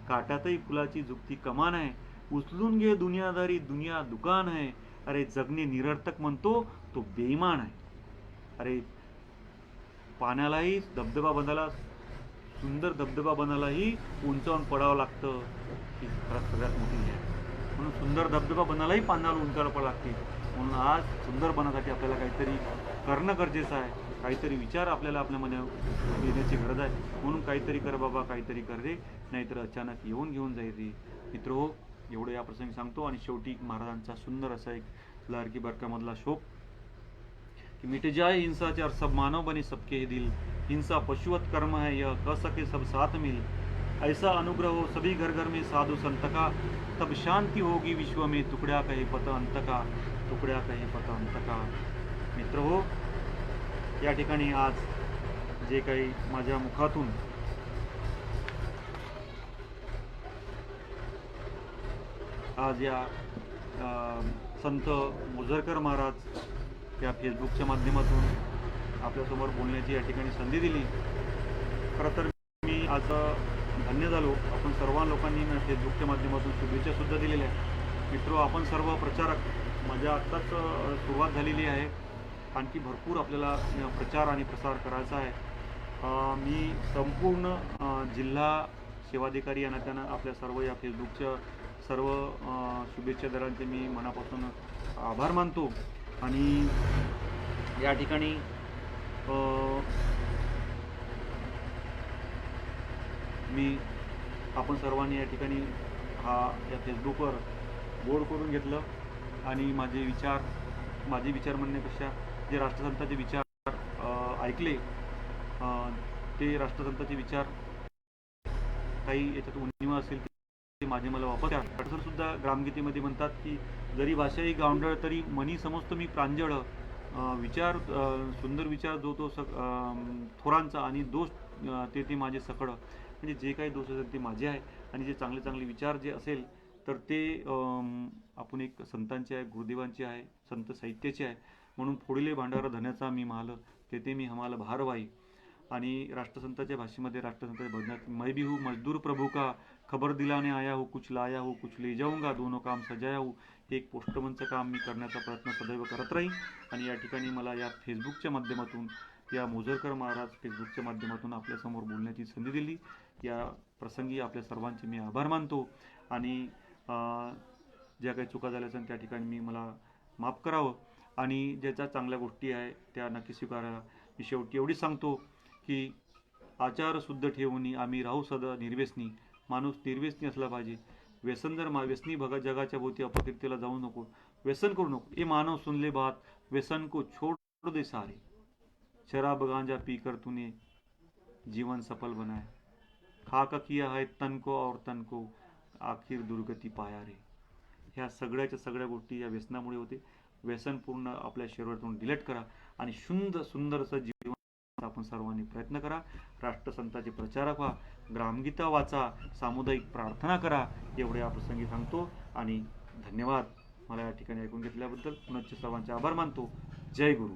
काटातही फुलाची झुकती कमान आहे, उचलून घे दुनियादारी दुनिया दुकान आहे. अरे जगणे निरर्थक म्हणतो तो बेईमान आहे. अरे पाण्यालाही धबधबा बनायला, सुंदर धबधबा बनायलाही उंचावून पडावं लागतं ही खरंच सगळ्यात मोठी आहे. म्हणून सुंदर धबधबा बनायलाही पाण्याला उंचावर पडावं लागते. म्हणून आज सुंदर बनासाठी आपल्याला काहीतरी करणं गरजेचं आहे. काहीतरी विचार आपल्यामध्ये येण्याची गरज आहे. म्हणून काहीतरी कर बाबा, काहीतरी कर रे, नाहीतर अचानक येऊन घेऊन जाईल रे. मित्रो, एवढं या प्रसंगी सांगतो आणि शेवटी महाराजांचा सुंदर असा एक लहरकी बरकामधला शोक कि मिट जाए हिंसाचार सब मानव बने सबके ही दिल, हिंसा पशुवत कर्म है यह कह सके सब साथ मिल, ऐसा अनुग्रह हो सभी घर घर में साधु संत का, तब शांति होगी विश्व में तुकड्या कहे पत अंत का, तुकड्या कहे पत अंत का. मित्र हो, या ठिकाणी आज जे काही माझ्या मुखातून आज या संत मुजरकर महाराज या फेसबुकच्या माध्यमातून आपल्यासमोर बोलण्याची या ठिकाणी संधी दिली. खरं तर मी आज धन्य झालो. आपण सर्व लोकांनी फेसबुकच्या माध्यमातून शुभेच्छा सुद्धा दिलेल्या आहेत. मित्रो, आपण सर्व प्रचारक, माझ्या आत्ताच सुरुवात झालेली आहे. आणखी भरपूर आपल्याला प्रचार आणि प्रसार करायचा आहे. मी संपूर्ण जिल्हा सेवाधिकारी या नात्यानं आपल्या सर्व या फेसबुकच्या सर्व शुभेच्छादारांचे मी मनापासून आभार मानतो. आणि या ठिकाणी मी आपण सर्वांनी या ठिकाणी या फेसबुकवर बोर्ड करून घेतलं आणि माझे विचार म्हणण्यापेक्षा जे राष्ट्रसंतांचे विचार ऐकले, ते राष्ट्रसंतांचे विचार काही याच्यात उणिवा असेल ते माझे मला वापर सुद्धा ग्रामगीतेमध्ये म्हणतात की जरी भाषा ही गावंढळ तरी मनी समजतो मी प्रांजळ. विचार सुंदर विचार जो तो थोरांचा आणि दोष ते माझे सकळ. म्हणजे जे काही दोष असेल ते माझे आहे आणि जे चांगले चांगले विचार जे असेल तर ते आपण एक संतांचे आहे, गुरुदेवांचे आहे, संत साहित्याचे आहे. म्हणून फोडिले भांडार धन्याचा मी महाल तेथे मी हमाल भारवाई. आणि राष्ट्रसंतांच्या भाषेमध्ये राष्ट्रसंतांच्या भजनात मैं भी हूँ मजदूर प्रभू का, खबर दिलाने आया हूँ, कुछ लाया हूँ कुछ ले जाऊंगा, दोनों काम सजाया हूँ. एक पोस्टमनचं काम मी करण्याचा प्रयत्न सदैव करत राहीन. आणि या ठिकाणी मला या फेसबुकच्या माध्यमातून, या मोजरकर महाराज फेसबुकच्या माध्यमातून आपल्यासमोर बोलण्याची संधी दिली. या प्रसंगी आपल्या सर्वांचे मी आभार मानतो. आणि ज्या काही चुका झाल्या असेल त्या ठिकाणी मला माफ करावं आणि ज्याच्या चांगल्या गोष्टी आहे त्या नक्की स्वीकारायला. मी शेवटी एवढीच सांगतो की आचार शुद्ध ठेवून आम्ही राहू सदा निर्व्यसनी. माणूस निर्व्यसनी असला पाहिजे. व्यसन जर व्यसनी जगाच्या भोवती अपकीर्तीला जाऊ नको, व्यसन करू नको. ए मानव सुनले बात, व्यसन को छोड़ दे सारे, शराब गांजा पी कर तूने जीवन सफल बनाए, खाका किया है तन को और तन को आखिर दुर्गती पाया रे. ह्या सगळ्याच्या सगळ्या गोष्टी या व्यसनामुळे होते. व्यसन पूर्ण आपल्या शरीरातून डिलीट करा आणि सुंदरसं जीवन आपण सर्वांनी प्रयत्न करा. राष्ट्रसंतांचे प्रचारक व्हा, ग्रामगीता वाचा, सामुदायिक प्रार्थना करा. एवढे या प्रसंगी सांगतो आणि धन्यवाद. मला या ठिकाणी ऐकून घेतल्याबद्दल पुनश्च सर्वांचे आभार मानतो. जय गुरु.